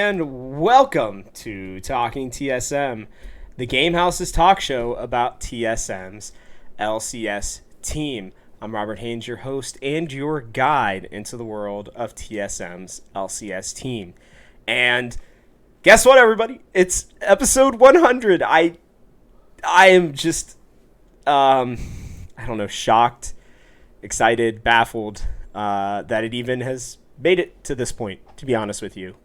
and welcome to Talking TSM, the Gamehouse's talk show about TSM's LCS team. I'm Robert Haynes, your host and your guide into the world of TSM's LCS team. And guess what, everybody? It's episode 100. I am just, I don't know, shocked, excited, baffled that it even has made it to this point, to be honest with you.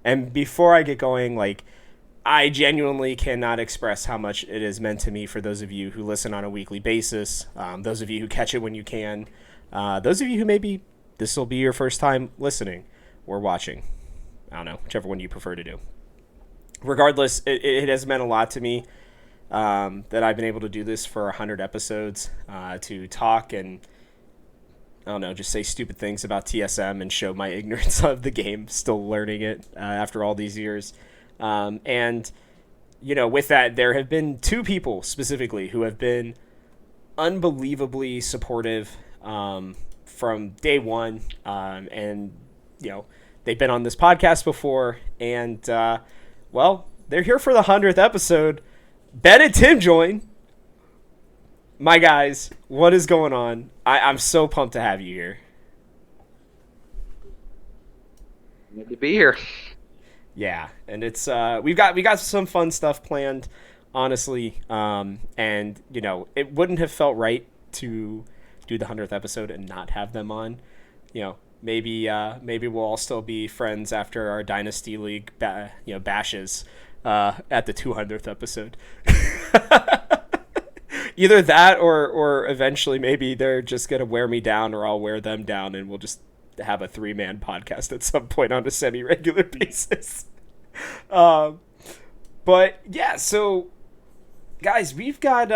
And before I get going, I genuinely cannot express how much it has meant to me for those of you who listen on a weekly basis, those of you who catch it when you can, those of you who maybe this will be your first time listening or watching. I don't know, whichever one you prefer to do. Regardless, it has meant a lot to me that I've been able to do this for 100 episodes, to talk and I don't know, just say stupid things about TSM and show my ignorance of the game, still learning it after all these years. And, you know, with that, there have been two people specifically who have been unbelievably supportive from day one. And, you know, they've been on this podcast before. And, well, they're here for the 100th episode. Ben and Tim join. My guys, what is going on? I'm so pumped to have you here. Good to be here. Yeah, and it's we got some fun stuff planned, honestly. And you know, it wouldn't have felt right to do the 100th episode and not have them on. You know, maybe we'll all still be friends after our Dynasty League bashes at the 200th episode. Either that or eventually maybe they're just going to wear me down or I'll wear them down and we'll just have a 3-man podcast at some point on a semi-regular basis. But yeah, so guys, we've got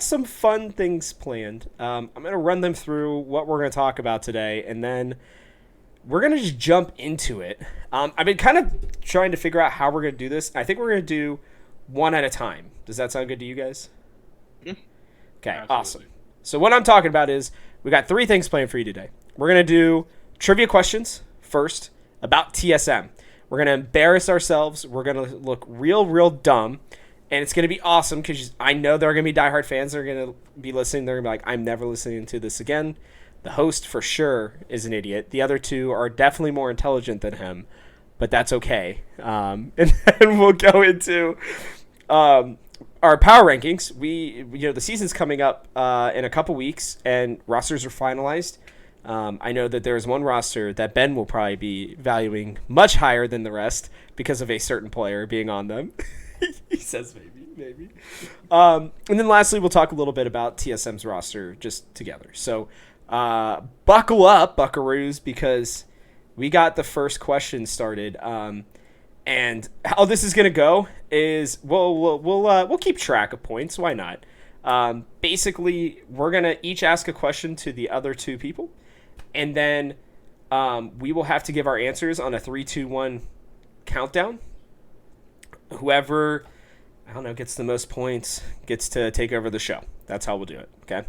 some fun things planned. I'm going to run them through what we're going to talk about today and then we're going to just jump into it. I've been kind of trying to figure out how we're going to do this. I think we're going to do one at a time. Does that sound good to you guys? Okay, absolutely. Awesome. So what I'm talking about is we got 3 things planned for you today. We're going to do trivia questions first about TSM. We're going to embarrass ourselves. We're going to look real dumb. And it's going to be awesome because I know there are going to be diehard fans that are going to be listening. They're going to be like, I'm never listening to this again. The host for sure is an idiot. The other 2 are definitely more intelligent than him. But that's okay. And then we'll go into our power rankings. The season's coming up in a couple weeks, and rosters are finalized. I know that there's one roster that Ben will probably be valuing much higher than the rest because of a certain player being on them. He says maybe. And then lastly, we'll talk a little bit about TSM's roster just together. So buckle up, buckaroos, because we got the first question started. And how this is gonna go is we'll keep track of points. Why not? Basically, we're gonna each ask a question to the other 2 people, and then we will have to give our answers on a 3, 2, 1 countdown. Whoever gets the most points gets to take over the show. That's how we'll do it. Okay.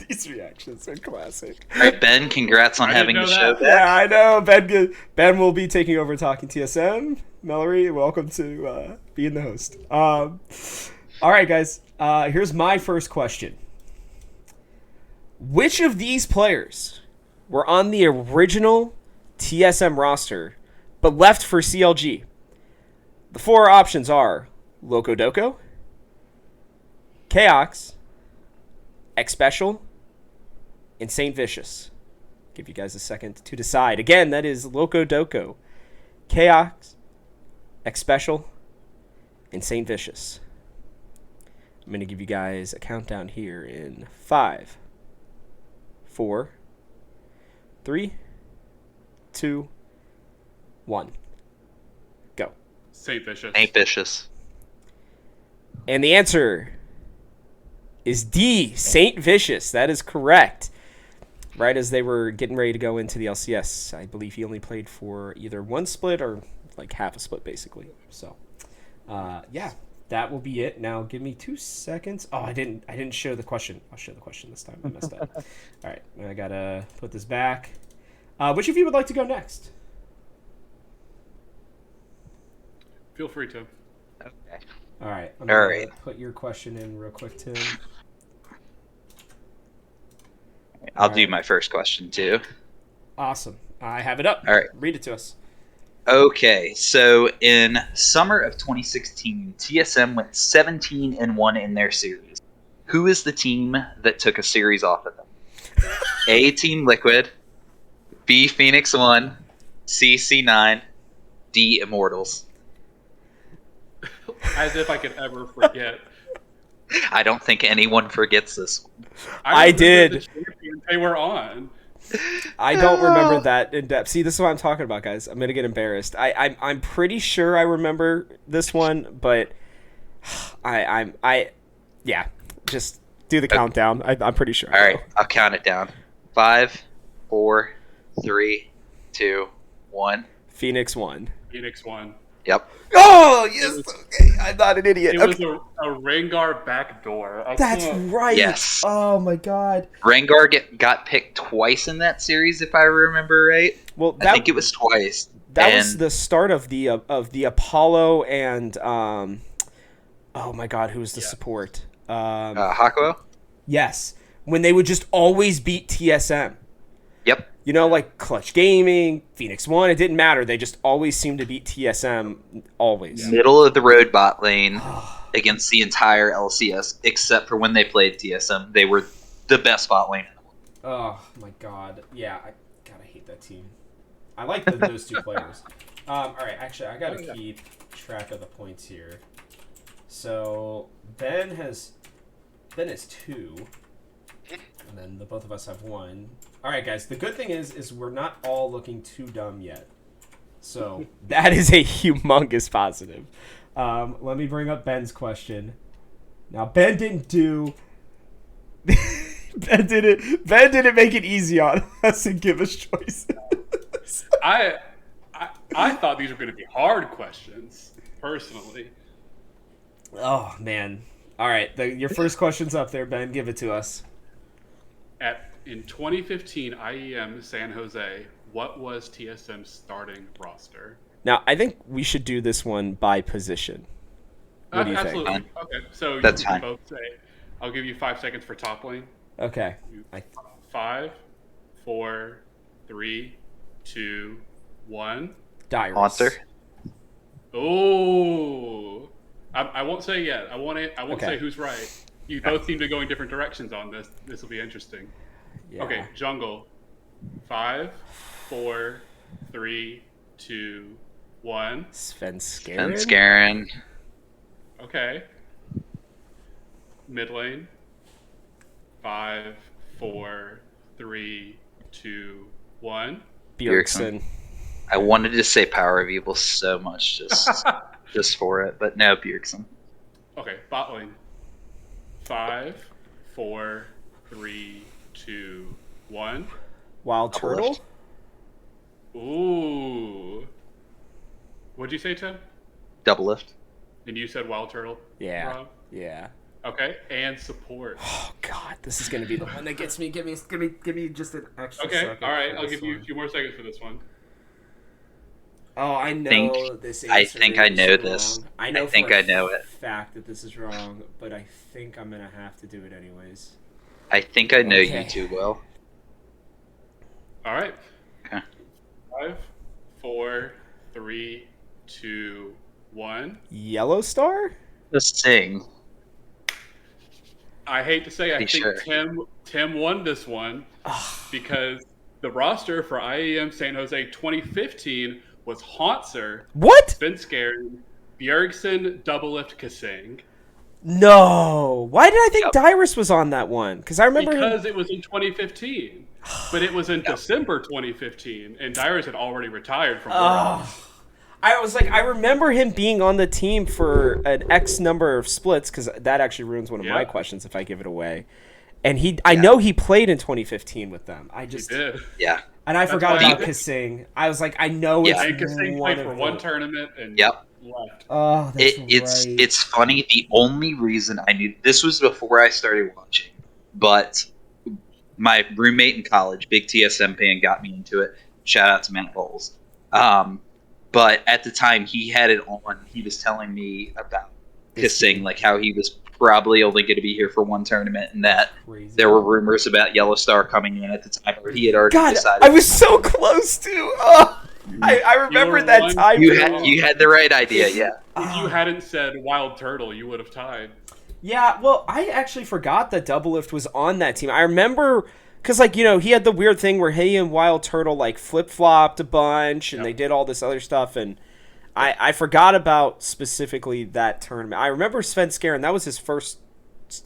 These reactions are classic. All right, Ben, congrats on having the show back. Yeah, I know. Ben will be taking over Talking TSM. Mallory, welcome to being the host. All right, guys. Here's my first question. Which of these players were on the original TSM roster but left for CLG? The 4 options are Loco Doco, Chaox, X Special, and Saint Vicious. Give you guys a second to decide. Again, that is Loco Doco, Chaox, X Special, and Saint Vicious. I'm going to give you guys a countdown here in 5, 4, 3, 2, 1. Go. Saint Vicious. Saint Vicious. And the answer is D, Saint Vicious. That is correct. Right as they were getting ready to go into the LCS, I believe he only played for either one split or like half a split, basically. So, yeah, that will be it. Now, give me 2 seconds. Oh, I didn't show the question. I'll show the question this time. I messed up. All right, I gotta put this back. Which of you would like to go next? Feel free to. Okay. All right. I'm going to put your question in real quick, Tim. I'll do my first question, too. Awesome. I have it up. All right. Read it to us. Okay, so in summer of 2016, TSM went 17-1 in their series. Who is the team that took a series off of them? A, Team Liquid, B, Phoenix 1, C, C9, D, Immortals. As if I could ever forget. I don't think anyone forgets this one. I did. The champions they were on. I don't remember that in depth. See, this is what I'm talking about, guys. I'm gonna get embarrassed. I'm pretty sure I remember this one, but yeah. Just do the countdown. I'm pretty sure. All right, I'll count it down. 5, 4, 3, 2, 1. Phoenix 1. Phoenix 1. Yep. Oh yes. Okay, I'm not an idiot. It was a Rengar backdoor. That's right. Yes. Oh my god. Rengar got picked twice in that series, if I remember right. Well, I think it was twice. That was the start of the Apollo and oh my god, who was the support? Hakuo? Yes, when they would just always beat TSM. Yep. You know, like Clutch Gaming, Phoenix 1, it didn't matter. They just always seemed to beat TSM, always. Middle of the road bot lane against the entire LCS, except for when they played TSM. They were the best bot lane in the world. Oh, my God. Yeah, I hate that team. I like those two players. All right, actually, I got to keep track of the points here. So, Ben has 2. And then the both of us have 1. All right, guys. The good thing is we're not all looking too dumb yet. So that is a humongous positive. Let me bring up Ben's question. Now Ben didn't do. Ben didn't make it easy on us and give us choices. I thought these were going to be hard questions, personally. Oh man! All right, your first question's up there, Ben. Give it to us. In 2015 IEM San Jose, what was TSM's starting roster? Now, I think we should do this one by position. What do you absolutely. think? Okay, so That's you can fine. both say. I'll give you 5 seconds for top lane. Okay. 5, 4, 3, 2, 1. Dyrus. Monster. Oh, I won't say yet. I won't Okay. say who's right. You both seem to go in different directions on this. This will be interesting. Yeah. Okay, jungle. 5, 4, 3, 2, 1. Svenskeren? Svenskeren. Okay. Mid lane. 5, 4, 3, 2, 1. Bjergsen. I wanted to say Power of Evil so much just for it, but no, Bjergsen. Okay, bot lane. 5, 4, 3, 2, 1. Wild Turtle? Ooh. What'd you say, Tim? Double lift. And you said Wild Turtle? Yeah. Rob? Yeah. Okay, and support. Oh God, this is gonna be the one that gets me. Give me just an extra Okay, second. all right, for I'll this give you a one. few more seconds for this one. Oh, I know think- this. I answer think I is know wrong. this. I know. I think for a I know it. Fact that this is wrong, but I think I'm gonna have to do it anyways. I think I know Okay. you too well. All right. Okay. 5, 4, 3, 2, 1. Yellow Star? Just sing. I hate to say, I Pretty think sure. Tim won this one because the roster for IEM San Jose 2015 was Hauntzer, What? Svenskeren, Bjergsen, Double Lift, Kasing. No. Why did I think Yep. Dyrus was on that one? Because I remember him. Because it was in 2015. But it was in December 2015, and Dyrus had already retired from Worlds. I was like, I remember him being on the team for an X number of splits, because that actually ruins one of my Yeah. questions if I give it away. And I know he played in 2015 with them. I He just did. Yeah. and I forgot why about I- Kasing. I was like, I know Yeah. And it's Kasing one played for of one the- tournament and Yep. left. Oh, that's It's right. it's funny. The only reason I knew this was before I started watching, but my roommate in college, big TSM fan, got me into it. Shout out to Matt Bowles. But at the time he had it on, he was telling me about pissing, like how he was probably only going to be here for one tournament, and that Crazy. there were rumors about Yellow Star coming in at the time, or he had already God, decided. I was so close to. Oh, I remember that time. You had the right idea, yeah. If you hadn't said Wild Turtle, you would have tied. Yeah, well, I actually forgot that Doublelift was on that team. I remember, because, like, he had the weird thing where he and Wild Turtle, like, flip-flopped a bunch, and they did all this other stuff, and I forgot about specifically that tournament. I remember Sven Skaren, that was his first,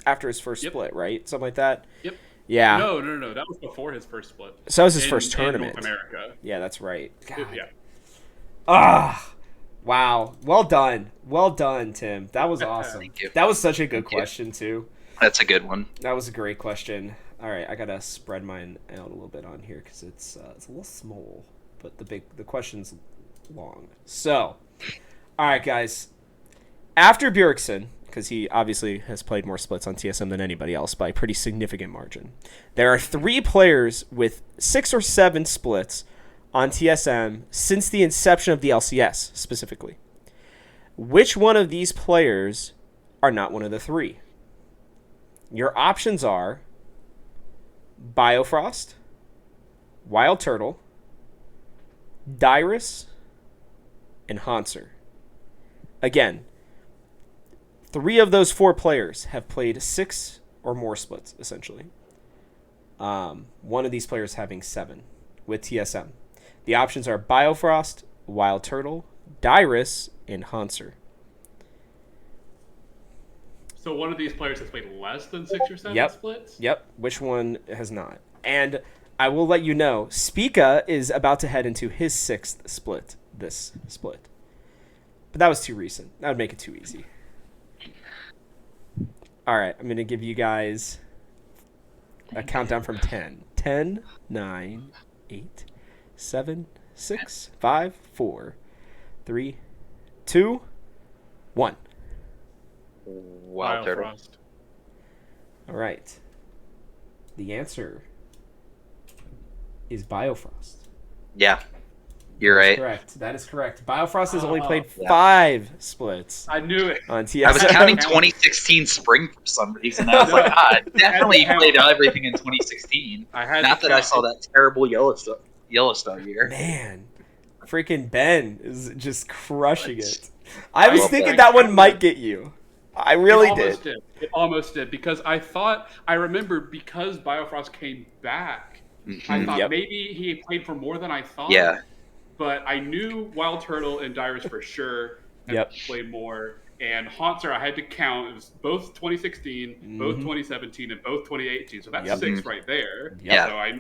after his first split, right? Something like that? Yep. Yeah. No, that was before his first split. So that was his first tournament. In North America. Yeah, that's right. God. Yeah. Wow. Well done, Tim. That was awesome. Thank you. That was such a good question, too. That's a good one. That was a great question. All right, I gotta spread mine out a little bit on here because it's a little small, but the question's long. So, all right, guys. After Bjergsen, because he obviously has played more splits on TSM than anybody else by a pretty significant margin, there are 3 players with 6 or 7 splits on TSM since the inception of the LCS, specifically. Which one of these players are not one of the 3? Your options are Biofrost, Wild Turtle, Dyrus, and Hanser. Again, 3 of those 4 players have played 6 or more splits, essentially. One of these players having 7 with TSM. The options are Biofrost, Wild Turtle, Dyrus, and Hanser. So one of these players has played less than 6 or 7 splits? Yep. Which one has not? And I will let you know, Spica is about to head into his 6th split this split. But that was too recent. That would make it too easy. All right, I'm going to give you guys a countdown from 10. 10, 9, 8, 7, 6, 5, 4, 3, 2, 1. Wild Turtle. Frost. All right. The answer is Biofrost. Yeah, you're right. Correct. That is correct. Biofrost has only played yeah. 5 splits I knew it. on TSM. I was counting 2016 spring for some reason. I was like, definitely played everything in 2016. Not that I saw that terrible Yellowstone year. Man, freaking Ben is just crushing it. I was thinking that one might get you. I really did. It almost did because I remember because Biofrost came back, I thought maybe he played for more than I thought. Yeah. But I knew Wild Turtle and Dyrus for sure had played more. And Hanser, I had to count. It was both 2016, both 2017, and both 2018. So that's 6 right there. Yeah. So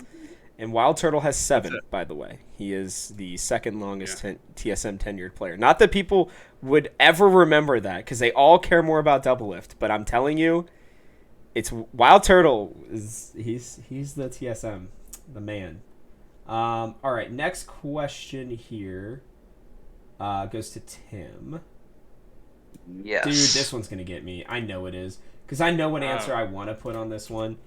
and Wild Turtle has 7, by the way. He is the second longest TSM tenured player. Not that people would ever remember that, because they all care more about Doublelift. But I'm telling you, it's Wild Turtle. He's the TSM, the man. All right, next question here goes to Tim. Yes. Dude, this one's going to get me. I know it is. Because I know what answer I want to put on this one.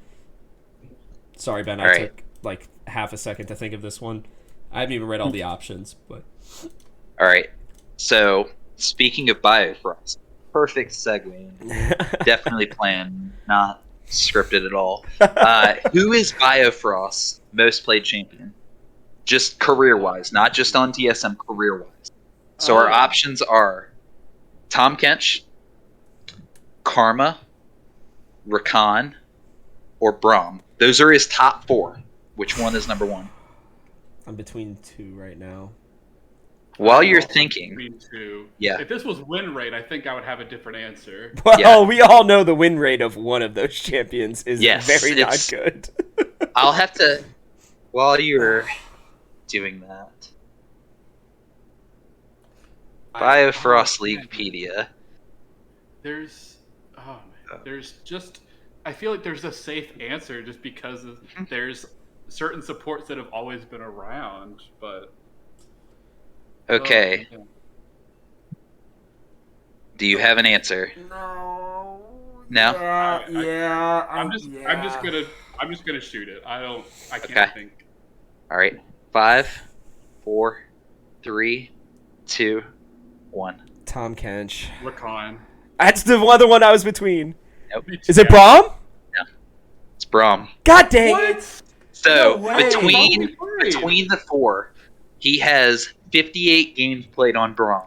Sorry, Ben. I took like half a second to think of this one. I haven't even read all the options. But all right. So, speaking of Biofrost, perfect segue. Definitely planned, not scripted at all. Who is Biofrost's most played champion? Just career-wise, not just on TSM, career-wise. So our options are Tom Kench, Karma, Rakan, or Braum. Those are his top 4. Which one is number 1? I'm between 2 right now. While you're thinking, between 2. Yeah. If this was win rate, I think I would have a different answer. Well, we all know the win rate of one of those champions is very not good. I'll have to, while you're doing that, Biofrost Leaguepedia. There's just, I feel like there's a safe answer just because there's certain supports that have always been around, but. Okay. Do you have an answer? No. No? I'm just gonna shoot it. I can't think. All right. 5, 4, 3, 2, 1. Tom Kench. Rakan. That's the other one I was between. Nope. Is it Braum? No. It's Braum. God dang it. What? So No way. between the four, he has 58 games played on Braum,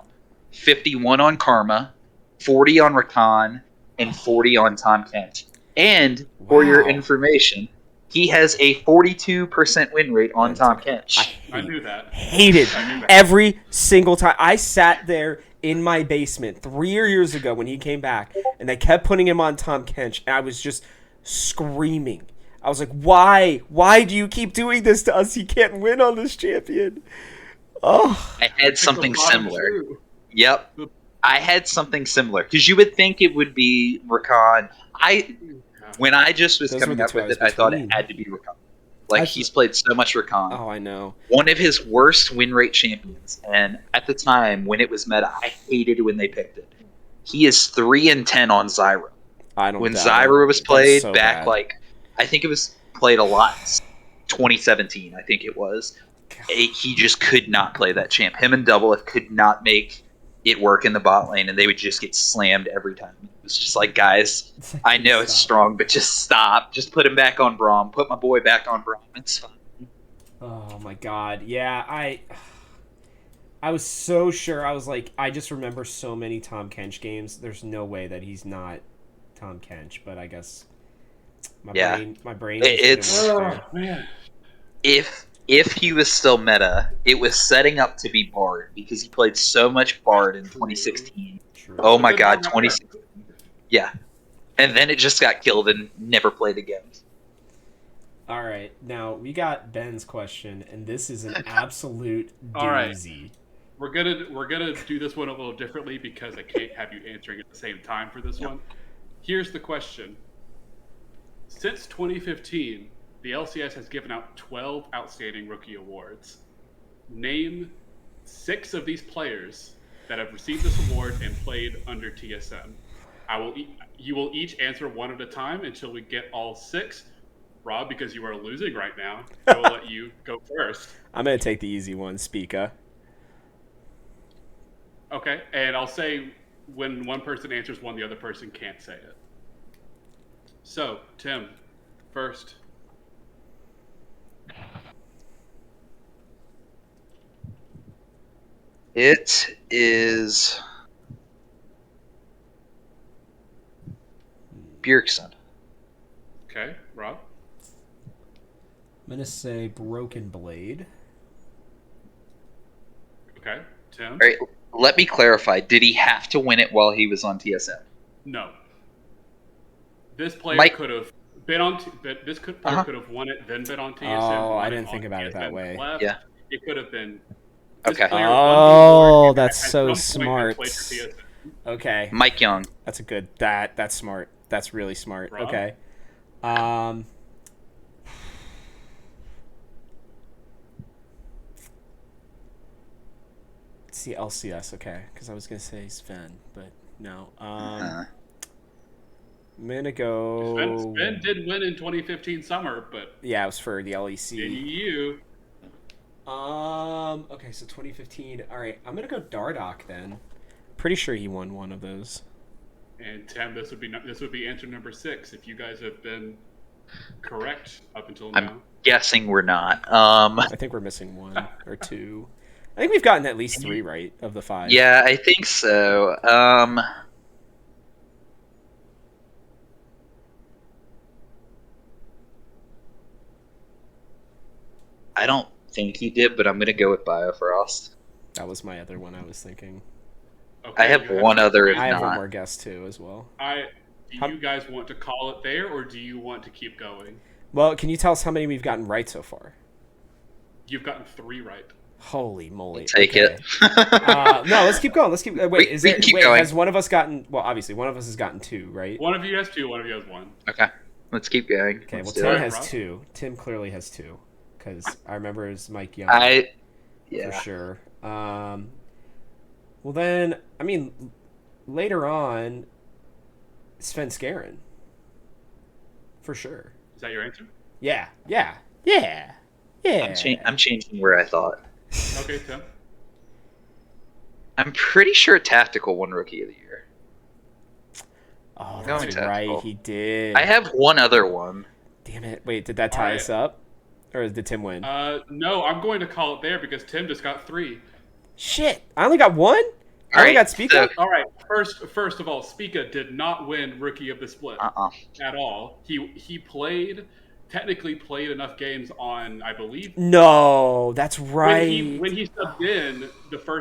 51 on Karma, 40 on Rakan, and 40 on Tom Kent. And for your Wow. information, he has a 42% win rate on Tom Kent. I knew that. Hated I knew that. every single time. I sat there in my basement 3 years ago when he came back, and they kept putting him on Tom Kench, and I was just screaming. I was like, why? Why do you keep doing this to us? He can't win on this champion. Oh. I had something similar. Yep. I had something similar. Because you would think it would be Rakan. When I just was Those coming were the up two I with was it, I thought it between. had to be Rakan. Like, he's played so much Rakan. Oh, I know. One of his worst win rate champions. And at the time, when it was meta, I hated when they picked it. He is 3-10 on Zyra. I don't When doubt Zyra it. was That's played so back, bad. like, I think it was played a lot. 2017, I think it was. He just could not play that champ. Him and Doublelift could not make it work in the bot lane, and they would just get slammed every time. It was just like, guys, I know it's strong, but just stop. Just put him back on Braum. Put my boy back on Braum. It's fine. Oh my god. Yeah, I was so sure. I was like, I just remember so many Tom Kench games. There's no way that he's not Tom Kench, but I guess my brain just didn't work there. Man. If he was still meta, it was setting up to be Bard because he played so much Bard in 2016. True. Oh my god, 2016. Yeah. And then it just got killed and never played again. All right, now we got Ben's question, and this is an absolute All right. doozy. We're gonna do this one a little differently because I can't have you answering at the same time for this one. Here's the question. Since 2015, the LCS has given out 12 outstanding rookie awards. Name 6 of these players that have received this award and played under TSM. You will each answer one at a time until we get all 6. Rob, because you are losing right now, I will let you go first. I'm gonna take the easy one, Spica. Okay, and I'll say when one person answers one, the other person can't say it. So, Tim, first. It is Bjergsen. Okay, Rob. I'm gonna say Broken Blade. Okay, Tim. All right, let me clarify. Did he have to win it while he was on TSM? No. This player Mike- could have been on. This player could have won it, then been on TSM. Oh, won I it didn't on think about it that TSM, way. left. Yeah. It could have been. Okay. This player won the Oh, award and that's at so some point had smart. played for TSM. Okay, Mike Young. that's a good. That's smart. That's really smart. Rob? Okay. It's the LCS, okay? Because I was gonna say Sven, but no. I'm gonna go. Sven did win in 2015 summer, but Yeah, it was for the in LEC. you. Okay, so 2015. All right, I'm gonna go Dardoch then. Pretty sure he won one of those. And Tim, this would be answer number 6 if you guys have been correct up until now. I'm guessing we're not. I think we're missing 1 or 2. I think we've gotten at least 3 right of the 5. Yeah, I think so. I don't think he did, but I'm going to go with Biofrost. That was my other one I was thinking. Okay, I have you one other if I have one not. more guess too as well. Do you guys want to call it there, or do you want to keep going? Well, can you tell us how many we've gotten right so far? You've gotten 3 right. Holy moly! Take okay. it. No, let's keep going. Let's keep. Wait, We can keep going. Has one of us gotten? Well, obviously, one of us has gotten 2, right? One of you has 2, one of you has 1. Okay, let's keep going. Okay. Well, Let's do Tim it. has Rob? 2. Tim clearly has 2 because I remember it was Mike Young. Yeah. For sure. Well, then, I mean, later on, Sven Skaren. For sure. Is that your answer? Yeah. I'm changing where I thought. Okay, Tim. I'm pretty sure Tactical won Rookie of the Year. Oh, Going that's tactical. right. He did. I have one other one. Damn it. Wait, did that All tie right. us up? Or did Tim win? No, I'm going to call it there because Tim just got 3. Shit. I only got one? I All only right, got Speaker? All right. First of all, Spica did not win Rookie of the Split at all. He technically played enough games on, I believe. No, that's right. When he subbed in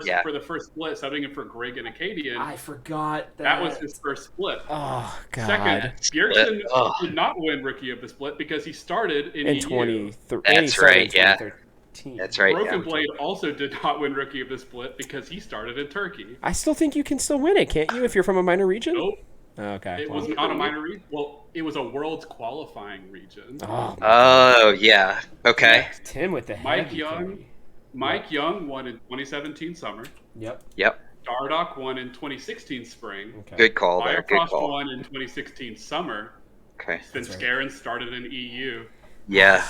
Yeah. for the first split, subbing in for Greg and Acadian. I forgot that was his first split. Oh, God. Second, Bjergsen did not win Rookie of the Split because he started in EU. 2013. That's right, yeah. 2013. That's right. Broken Blade also did not win Rookie of the Split because he started in Turkey. I still think you can still win it, can't you, if you're from a minor region? Nope. Okay. It was not a minor region. Well, it was a Worlds qualifying region. Oh, yeah. Okay. Next, Tim with the Mike heavy Young. carry. Mike Young won in 2017 summer. Yep. Dardock won in 2016 spring. Okay. Good call there. Good Firefrost call. won in 2016 summer. Okay. Since right. Scarin started in EU. Yeah.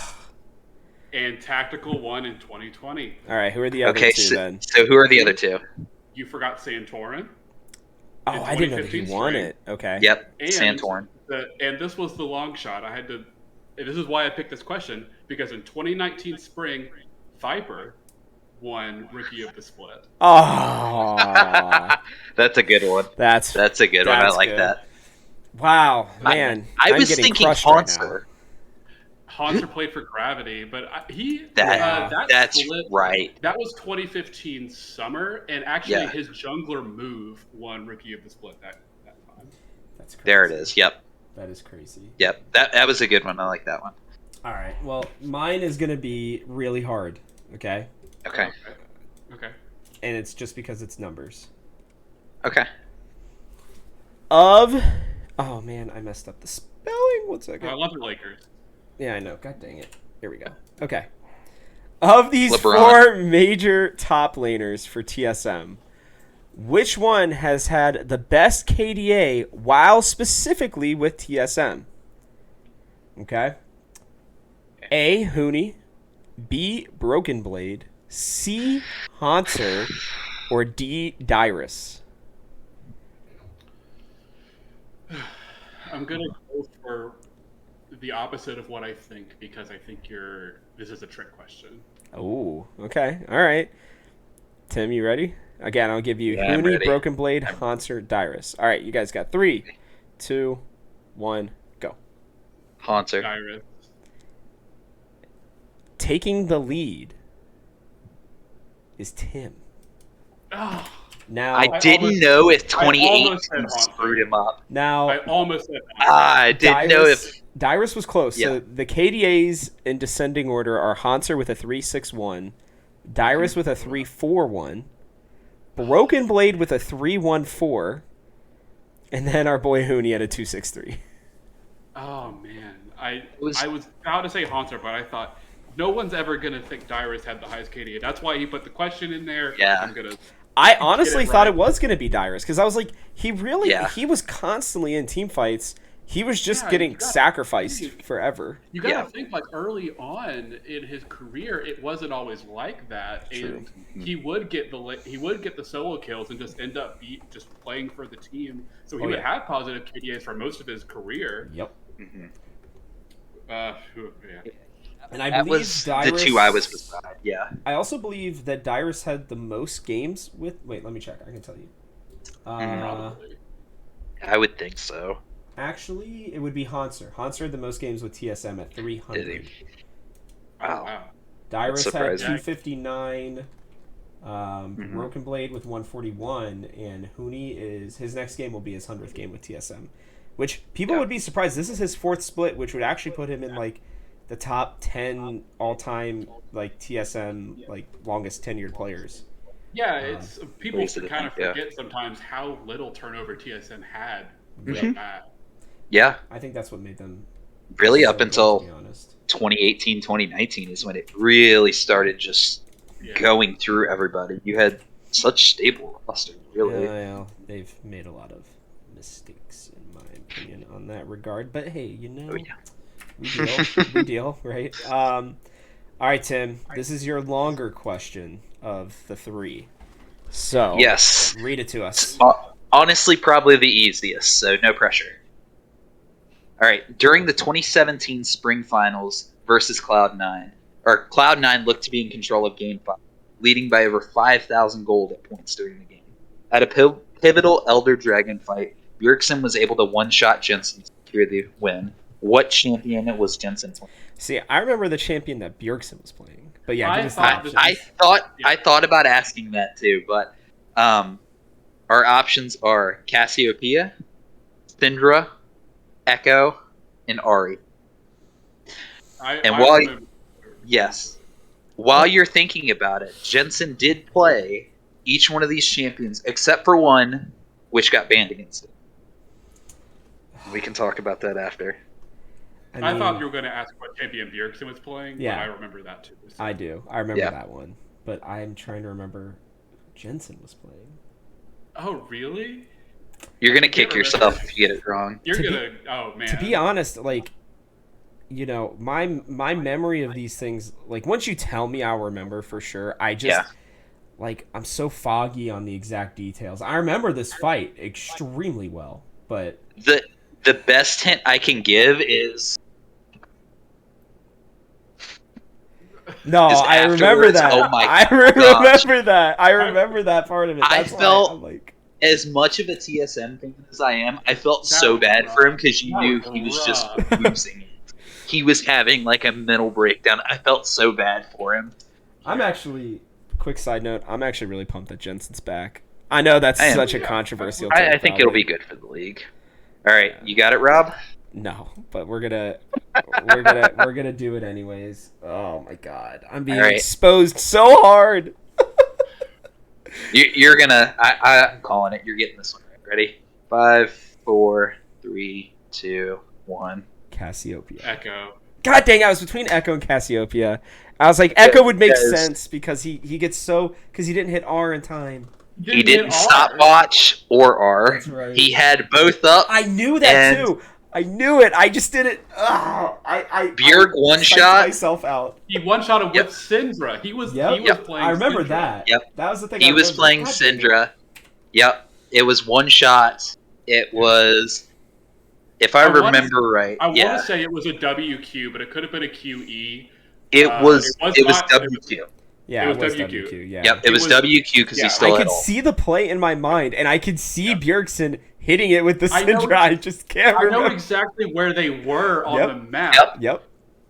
And Tactical won in 2020. All right, who are the other Okay, two then? so who are the other two? You forgot Santorin. Oh, I didn't know that he won it. Okay. Yep, And Santorin. And this was the long shot. This is why I picked this question, because in 2019 spring, Viper won Rookie of the Split. Oh. That's a good one. That's a good one. I like good. that. Wow, man. I I'm was getting thinking crushed right Haunzer. Hanser played for Gravity, but That's split, right. That was 2015 summer, and actually Yeah. his jungler move won Rookie of the Split that time. That's crazy. There it is. Yep. That is crazy. Yep. That was a good one. I like that one. All right. Well, mine is going to be really hard, okay? Okay. And it's just because it's numbers. Okay. Oh, man, I messed up the spelling. 1 second. I love the Lakers. Yeah, I know. God dang it. Here we go. Okay. Of these LeBron. 4 major top laners for TSM, which one has had the best KDA while specifically with TSM? Okay. A. Huni, B. Broken Blade, C. Haunter, or D. Dyrus? I'm gonna go for the opposite of what I think because I think this is a trick question. Oh, okay. All right. Tim, you ready? Again, I'll give you I'm Huni, ready. Broken Blade, Haunter, Dyrus. All right, you guys got 3, 2, 1, go. Haunter. Dyrus. Taking the lead is Tim. Oh, Now, I didn't know if I almost 2018 said Haunter. screwed him up. now I almost said I didn't know if. Dyrus was close. Yeah. So the KDAs in descending order are Haunter with a 3-6-1, Dyrus with a 3-4-1, Broken Blade with a 3-1-4, and then our boy Huni at a 2-6-3. Oh man, I was about to say Haunter, but I thought no one's ever gonna think Dyrus had the highest KDA. That's why he put the question in there. Yeah. I honestly thought right. it was going to be Dyrus because I was like, he was constantly in team fights. He was just getting sacrificed forever. You gotta think like early on in his career, it wasn't always like that, True. and he would get the solo kills and just end up just playing for the team. So he would have positive KDAs for most of his career. Yep. Mm-hmm. Yeah. And I That believe was Dyrus, the two I was beside. Yeah. I also believe that Dyrus had the most games with. Wait, let me check. I can tell you. Probably. I would think so. Actually, it would be Haunter. Haunter had the most games with TSM at 300. Did he? Wow. Wow. Dyrus That's had surprising. 259. Broken Blade with 141, and Huni his next game will be his 100th game with TSM, which people would be surprised. This is his 4th split, which would actually put him in like the top 10 all-time like TSM like longest tenured players. Yeah, it's people Ways to kind of think, forget sometimes how little turnover TSM had. Mhm. That. Yeah. I think that's what made them Really, so up good, until to be honest. 2018, 2019 is when it really started just going through everybody. You had such stable roster, really. Yeah, they've made a lot of mistakes in my opinion on that regard. But hey, we deal, right? All right, Tim. This is your longer question. of the three. So, Yes. read it to us. Honestly, probably the easiest, so no pressure. All right. During the 2017 Spring Finals versus Cloud9, Cloud9 looked to be in control of Game 5, leading by over 5,000 gold at points during the game. At a pivotal Elder Dragon fight, Bjergsen was able to one-shot Jensen to secure the win. What champion was Jensen playing? See, I remember the champion that Bjergsen was playing. But yeah, give us the thought options. I thought about asking that too, but our options are Cassiopeia, Syndra, Echo, and Ari. While you're thinking about it, Jensen did play each one of these champions except for one, which got banned against it. We can talk about that after. I thought you were going to ask what champion Bjergsen was playing, but I remember that too. So. I do. I remember that one. But I'm trying to remember who Jensen was playing. Oh, really? You're going to kick yourself if you get it wrong. Oh, man. To be honest, like, you know, my memory of these things, like, once you tell me, I'll remember for sure. I just, like, I'm so foggy on the exact details. I remember this fight extremely well, but... The best hint I can give is... No, I remember that. Oh my I remember that. I remember that part of it. That's felt I'm like, as much of a TSM fan as I am. I felt so bad for him because you knew he was just losing it. He was having like a mental breakdown. I felt so bad for him. I'm actually, quick side note, I'm actually really pumped that Jensen's back. I know that's such a controversial take. I think it'll be good for the league. All right, you got it, Rob? No, but we're gonna do it anyways. Oh my god, I'm being exposed so hard. You're gonna. I'm calling it. You're getting this one right. Ready? 5, 4, 3, 2, 1. Cassiopeia. Echo. God dang! I was between Echo and Cassiopeia. I was like, Echo would make sense because he gets because he didn't hit R in time. He didn't stopwatch or R. That's right. He had both up. I knew that too. I knew it. I just didn't. Bjerg one shot myself out. He one shot him with Syndra. He was playing. I remember Syndra. that. Yep. That was the thing. He was playing Syndra. Yep. It was one shot. It was, if I remember right. I want to say it was a WQ, but it could have been a QE. It was WQ. Yeah, it was WQ. Yeah. Yep, it was WQ because he still had I could see the play in my mind, and I could see Bjergsen hitting it with the Syndra. I just can't remember. I know exactly where they were on the map. Yep.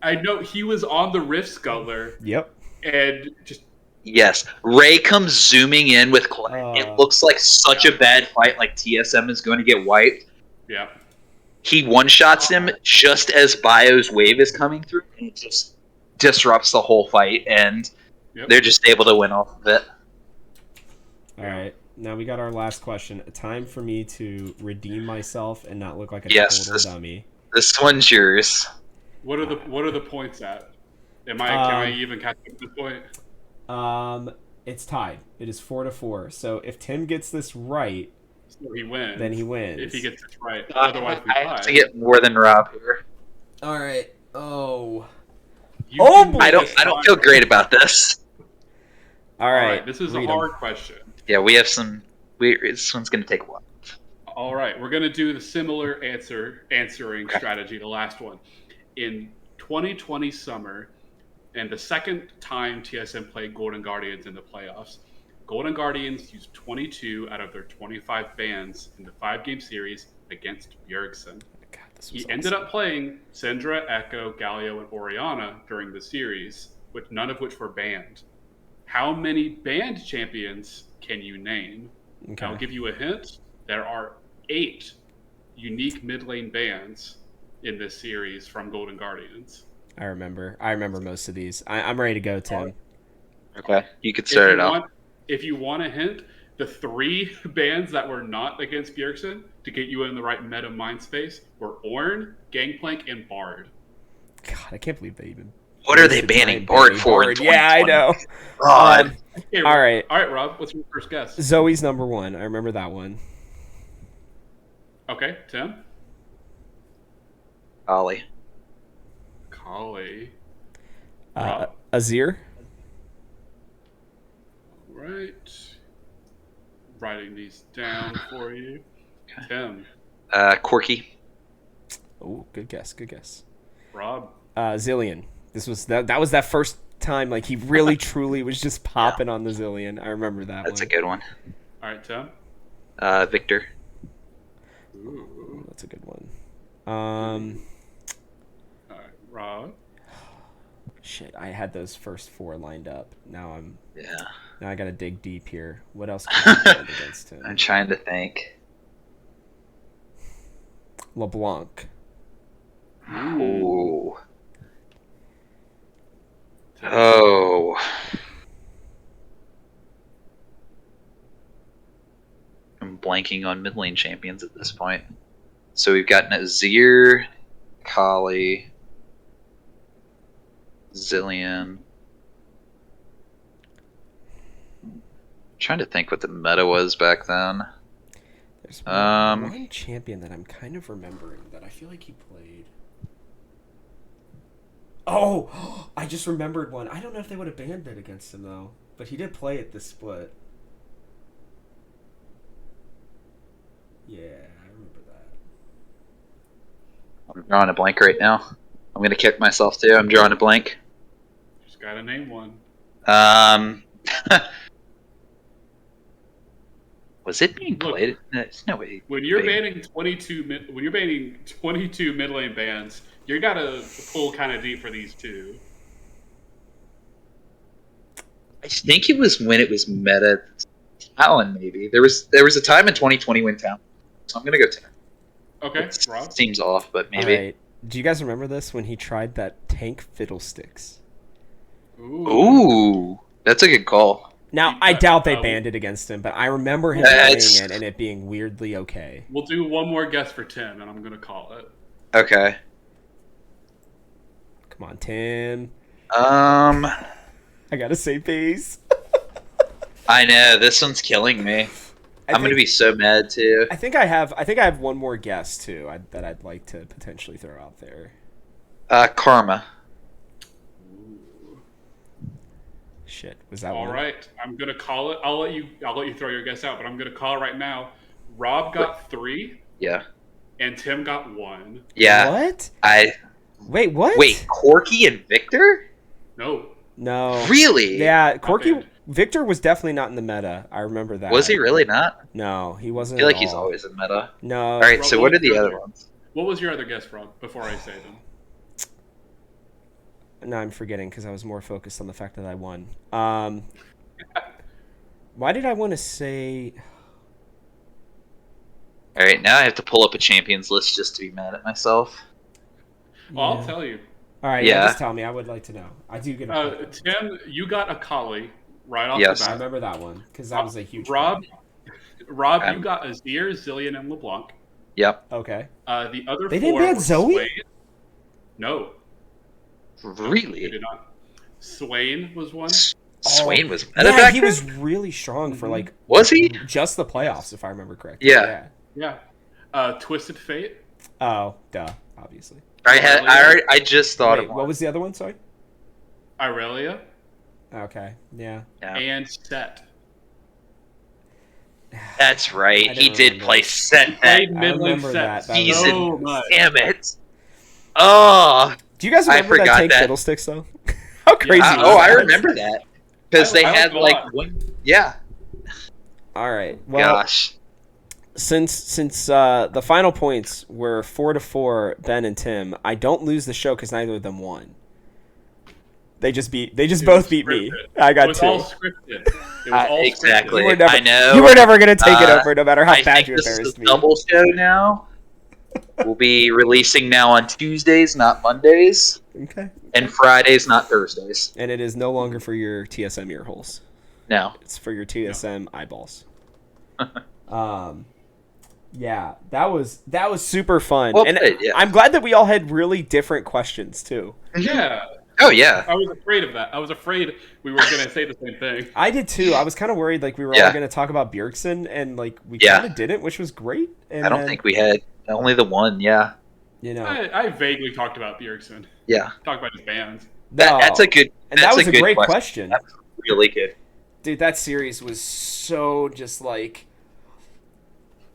I know he was on the Rift Scuttler. Yep. And just... Yes. Ray comes zooming in with Clay. It looks like such a bad fight, like TSM is going to get wiped. Yeah. He one-shots him just as Bio's wave is coming through, and it just disrupts the whole fight, and... They're just able to win off of it. All right. Now we got our last question. A time for me to redeem myself and not look like a total dummy. This one's yours. What are the points at? Can I even catch up at this point? It's tied. It is 4-4. So if Tim gets this right, so he wins. Then he wins. If he gets this right, otherwise we tie. I have to get more than Rob here. All right. Oh. I don't feel great about this. All right. This is a hard question. Yeah, we have some. This one's going to take a while. All right, we're going to do the similar answering strategy, the last one. In 2020 summer, and the second time TSM played Golden Guardians in the playoffs, Golden Guardians used 22 out of their 25 bans in the 5-game series against Bjergsen. He ended up playing Syndra, Echo, Galio, and Orianna during the series, none of which were banned. How many banned champions can you name? Okay. I'll give you a hint. There are 8 unique mid lane bans in this series from Golden Guardians. I remember most of these. I'm ready to go, Tim. Okay, you could start it off. If you want a hint, the 3 bans that were not against Bjergsen to get you in the right meta mind space were Ornn, Gangplank, and Bard. God, I can't believe they even... What are they banning Bard for? Yeah, I know. God. All right, Rob. What's your first guess? Zoe's number 1. I remember that one. Okay, Tim. Ollie. Kali. Azir. writing these down for you. Tim. Corky. Oh, good guess. Good guess. Rob. Zillion. This was that was that first time like he really truly was just popping on the Zillion. I remember that. That's one. a good one. All right, Tim. Victor. Ooh. That's a good one. All right, Rob. Shit, I had those first 4 lined up. Now Yeah. I gotta dig deep here. What else can I build against him? I'm trying to think. LeBlanc. Ooh. Oh. I'm blanking on mid lane champions at this point. So we've got Nazir, Kali, Zillion. Trying to think what the meta was back then. There's one champion that I'm kind of remembering that I feel like he played. Oh, I just remembered one. I don't know if they would have banned it against him though, but he did play it this split. Yeah, I remember that. I'm drawing a blank right now. I'm gonna kick myself too. I'm drawing a blank. Just gotta name one. Was it being played? There's no way. When you're banning 22 mid lane bans, you gotta pull kind of deep for these two. I think it was when it was meta Talon. Maybe there was a time in 2020 when Talon. So I'm gonna go 10. Okay, Rob. Seems off, but maybe. All right. Do you guys remember this when he tried that tank fiddlesticks? Ooh, that's a good call. Now, I doubt they banned it against him, but I remember him playing it and it being weirdly okay. We'll do one more guess for Tim, and I'm going to call it. Okay. Come on, Tim. I gotta say peace. I know, this one's killing me. I'm going to be so mad, too. I think I have one more guess, too, that I'd like to potentially throw out there. Karma. Shit, was that all one? right? I'm gonna call it. I'll let you throw your guess out, but I'm gonna call it right now. Rob got 3. Yeah. And Tim got 1. Yeah. What? Wait, what? Wait, Corky and Victor? No. Really? Yeah, Corky. Victor was definitely not in the meta. I remember that. Was he really not? No, he wasn't. I feel like he's always in meta. No. All right, Rob, so what are the other ones? What was your other guess, Rob? Before I say them. No, I'm forgetting because I was more focused on the fact that I won. Why did I want to say... Alright, now I have to pull up a champions list just to be mad at myself. Well, I'll tell you. Alright, yeah, just tell me. I would like to know. I do get a Tim, you got a Kali right off the bat. I remember that one because that was a huge Rob, you got Azir, Zillion, and LeBlanc. Yep. Okay. The other they 4 didn't ban Zoe? Swain. No. Really? They did not. Swain was one. Swain was meta back he then? was really strong for like... Was he? Just the playoffs, if I remember correctly. Yeah. Twisted Fate. Oh, duh, obviously. I just thought of one. What was the other one, sorry? Irelia. Okay, yeah. And Set. That's right. He did play Set. I remember that. Season. Damn it. Oh. Do you guys remember that tank fiddlesticks though? How crazy! I remember that because they had like one. Yeah. All right. Well, gosh. Since the final points were 4-4, Ben and Tim, I don't lose the show because neither of them won. They just both beat me. I got 2. It was all scripted. It was all exactly. Scripted. I know. You were never gonna take it over, no matter how bad you this embarrassed is me. Double show now. We'll be releasing now on Tuesdays, not Mondays. Okay. And Fridays, not Thursdays. And it is no longer for your TSM ear holes. No. It's for your TSM eyeballs. Yeah, that was super fun. Well, and yeah. I'm glad that we all had really different questions too. Yeah. Oh yeah. I was afraid of that. I was afraid we were going to say the same thing. I did too. I was kind of worried like we were all going to talk about Bjergsen and like we kind of didn't, which was great. And I don't think we had only the one. Yeah. You know, I vaguely talked about Bjergsen. Yeah. Talked about his bands. That's a good. And that was a great question. That's really good. Dude, that series was so just like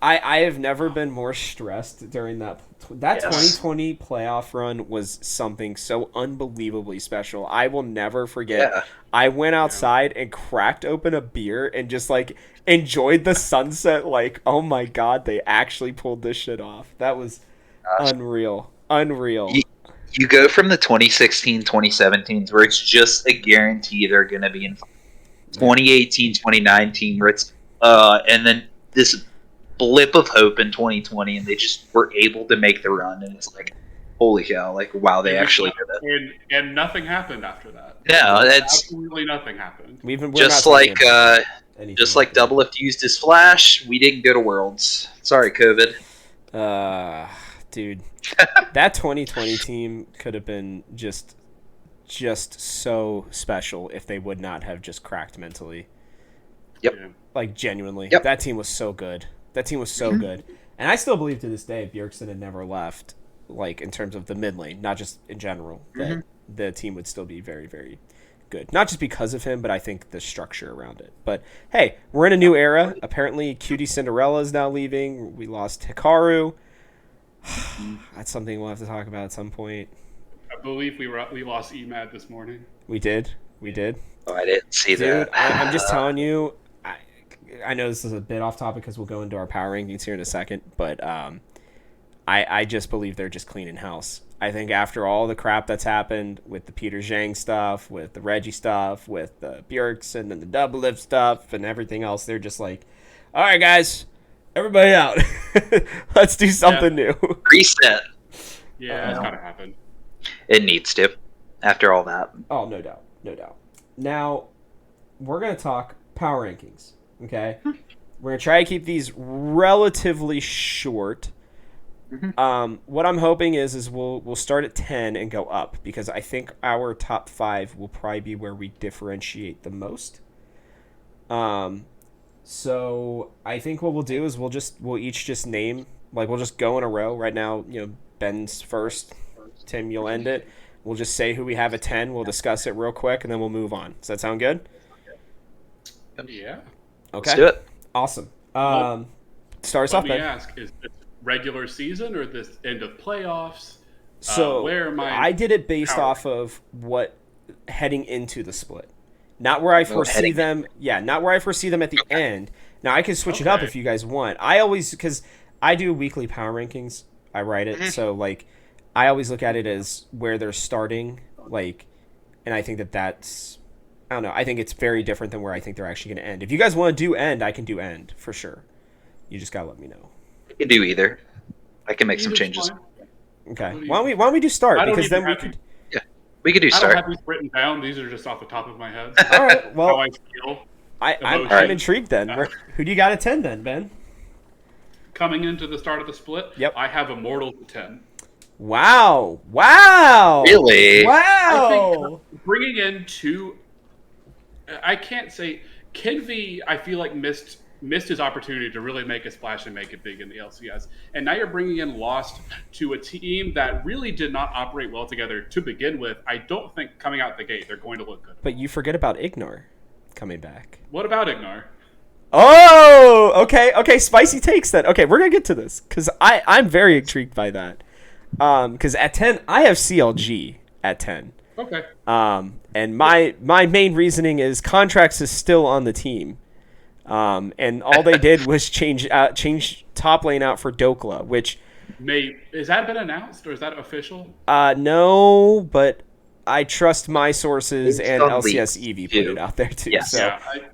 I have never been more stressed during that. That Yes. 2020 playoff run was something so unbelievably special. I will never forget. Yeah. I went outside and cracked open a beer and just like enjoyed the sunset. Like, oh my god, they actually pulled this shit off. That was Gosh. unreal. Unreal. You go from the 2016, 2017s where it's just a guarantee they're going to be in 2018, 2019 where it's and then this blip of hope in 2020 and they just were able to make the run and it's like holy cow, like wow, they actually did it. And nothing happened after that. Yeah, that's Absolutely nothing happened. We're just not like talking about anything just like that. Double Lift used his flash, we didn't go to Worlds. Sorry, COVID. Dude, that 2020 team could have been just so special if they would not have just cracked mentally. Yep. Yeah. Like genuinely, Yep. that team was so good. That team was so good, and I still believe to this day Bjergsen had never left. Like in terms of the mid lane, not just in general, that the team would still be very, very good. Not just because of him, but I think the structure around it. But hey, we're in a new era. Apparently, Cutie Cinderella is now leaving. We lost Hikaru. That's something we'll have to talk about at some point. I believe we lost EMAD this morning. We did. Oh, I didn't see Dude, that. I'm just telling you. I know this is a bit off topic because we'll go into our power rankings here in a second, but I just believe they're just cleaning house. I think after all the crap that's happened with the Peter Zhang stuff, with the Reggie stuff, with the Bjergsen and the Double Lift stuff and everything else, they're just like, all right, guys, everybody out. Let's do something new. Reset. Yeah, it's gotta happen. It needs to. After all that. Oh, no doubt. Now, we're going to talk power rankings, okay? We're going to try to keep these relatively short. What I'm hoping is we'll start at 10 and go up because I think our top 5 will probably be where we differentiate the most. So I think what we'll do is we'll each just name, like we'll just go in a row right now. Ben's first, Tim, you'll end it. We'll just say who we have at 10. We'll discuss it real quick and then we'll move on. Does that sound good? Yeah. Okay. Let's do it. Awesome. Well, Start us Let off, me Ben. ask: is this regular season or this end of playoffs? So where am I did it based power? off of what heading into the split, not where I foresee heading them. Yeah, not where I foresee them at the end. Now I can switch it up Okay. if you guys want. I always because I do weekly power rankings. I write it, so like I always look at it as where they're starting, like, and I think that's I don't know. I think it's very different than where I think they're actually going to end. If you guys want to do end, I can do end for sure. You just gotta let me know. I can do either. I can make some Either's changes. fine. Okay. What do you- Why don't we do start I don't because even then we have could. We could do I don't start. have these written down. These are just off the top of my head. All right. How Well, I feel I'm emotion. intrigued then. Who do you got at 10 then, Ben? coming into the start of the split. Yep. I have Immortals at 10. Wow. Really? Wow. Bringing in two, I can't say Kenvi. I feel like missed his opportunity to really make a splash and make it big in the LCS, and now you're bringing in Lost to a team that really did not operate well together to begin with. I don't think coming out the gate they're going to look good. But you forget about Ignore coming back. What about Ignar? Oh, okay, spicy takes then. Okay, we're gonna get to this because I'm very intrigued by that. Because at 10 I have CLG at 10. Okay. And my main reasoning is Contracts is still on the team. And all they did was change top lane out for Dokla, which Has that been announced or is that official? no, but I trust my sources It's and on LCS leaks, Eevee too. put it out there too. Yes. So,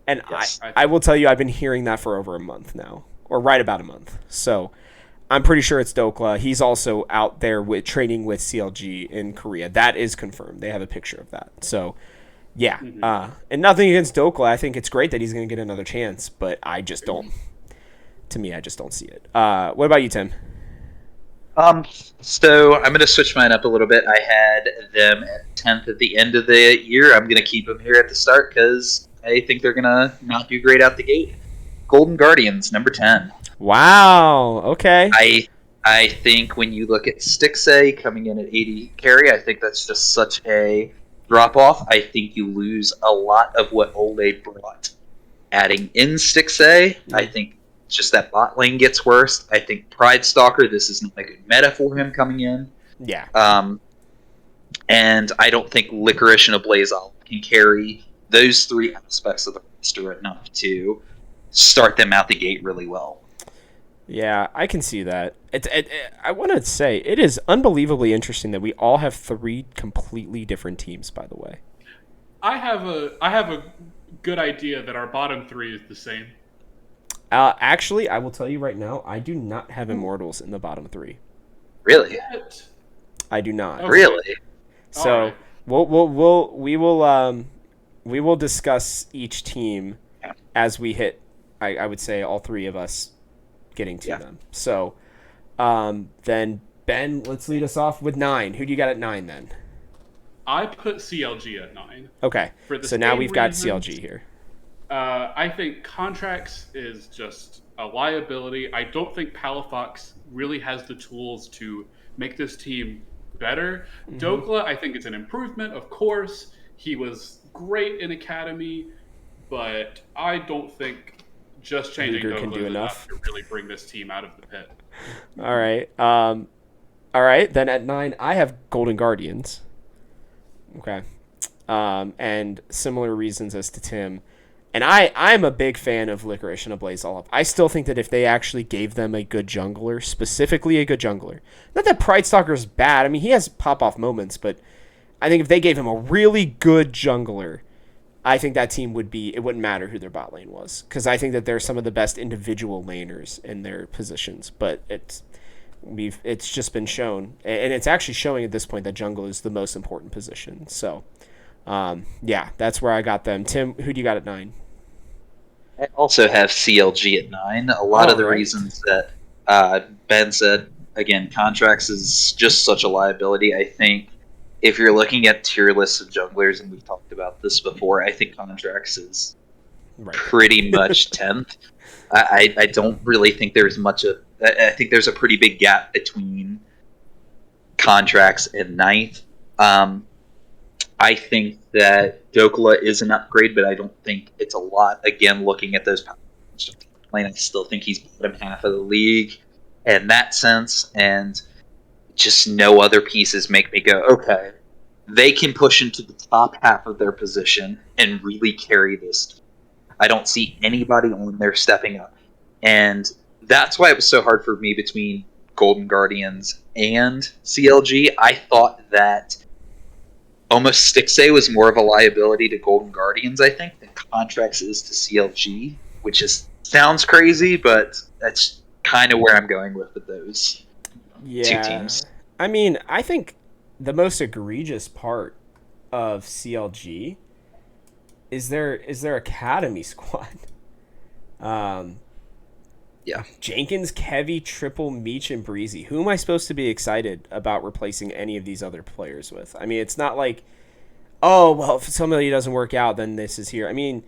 Yeah. Yes. I will tell you, I've been hearing that for over a month now, or right about a month. So I'm pretty sure it's Dokla. He's also out there with training with CLG in Korea. That is confirmed. They have a picture of that. So yeah, and nothing against Dokla. I think it's great that he's going to get another chance, but I just don't. To me, I just don't see it. What about you, Tim? So I'm going to switch mine up a little bit. I had them at 10th at the end of the year. I'm going to keep them here at the start because I think they're going to not do great out the gate. Golden Guardians, number 10. Wow. Okay. I think when you look at Stixay coming in at 80 carry, I think that's just such a drop-off. I think you lose a lot of what Ole brought. Adding in Stixay, I think It's just that bot lane gets worse. I think Pride Stalker, this is not a good meta for him coming in. Yeah. And I don't think Licorice and Ablaze Olive can carry those three aspects of the roster enough to start them out the gate really well. Yeah, I can see that. I want to say it is unbelievably interesting that we all have 3 completely different teams. By the way, I have a good idea that our bottom 3 is the same. actually, I will tell you right now, I do not have Immortals in the bottom 3. Really? What? I do not. Okay. Really? So we will discuss each team as we hit. I would say all 3 of us getting to them. So then Ben, let's lead us off with 9. Who do you got at 9 then? I put CLG at 9. Okay. So now we've got CLG here. I think Contracts is just a liability. I don't think Palafox really has the tools to make this team better. Dokla, I think it's an improvement, of course. He was great in Academy, but I don't think just changing Luger Dokla can do is enough to really bring this team out of the pit. All right. All right. Then at 9, I have Golden Guardians. Okay. And similar reasons as to Tim. And I'm a big fan of Licorice and Ablaze Olive. I still think that if they actually gave them a good jungler, specifically a good jungler, not that Pride Stalker's bad. I mean, he has pop-off moments, but I think if they gave him a really good jungler, I think that team it wouldn't matter who their bot lane was, because I think that they're some of the best individual laners in their positions. But it's just been shown, and it's actually showing at this point that jungle is the most important position. So, yeah, that's where I got them. Tim, who do you got at 9? I also have CLG at 9. A lot of the reasons that Ben said, again, Contracts is just such a liability. I think if you're looking at tier lists of junglers, and we've talked about this before, I think Contracts is pretty much 10th. I don't really think there's much of... I think there's a pretty big gap between Contracts and 9th. I think that Dokla is an upgrade, but I don't think it's a lot. Again, looking at those lane, I still think he's bottom half of the league in that sense, and just no other pieces make me go, okay, they can push into the top half of their position and really carry this. I don't see anybody on there stepping up. And that's why it was so hard for me between Golden Guardians and CLG. I thought that almost Stixay was more of a liability to Golden Guardians, I think, than Contracts is to CLG, which sounds crazy, but that's kind of where I'm going with those 2 teams. I mean, I think the most egregious part of CLG is their academy squad. Yeah. Jenkins, Kevy, Triple, Meech, and Breezy. Who am I supposed to be excited about replacing any of these other players with? I mean, it's not like, oh, well, if somebody doesn't work out, then this is here. I mean,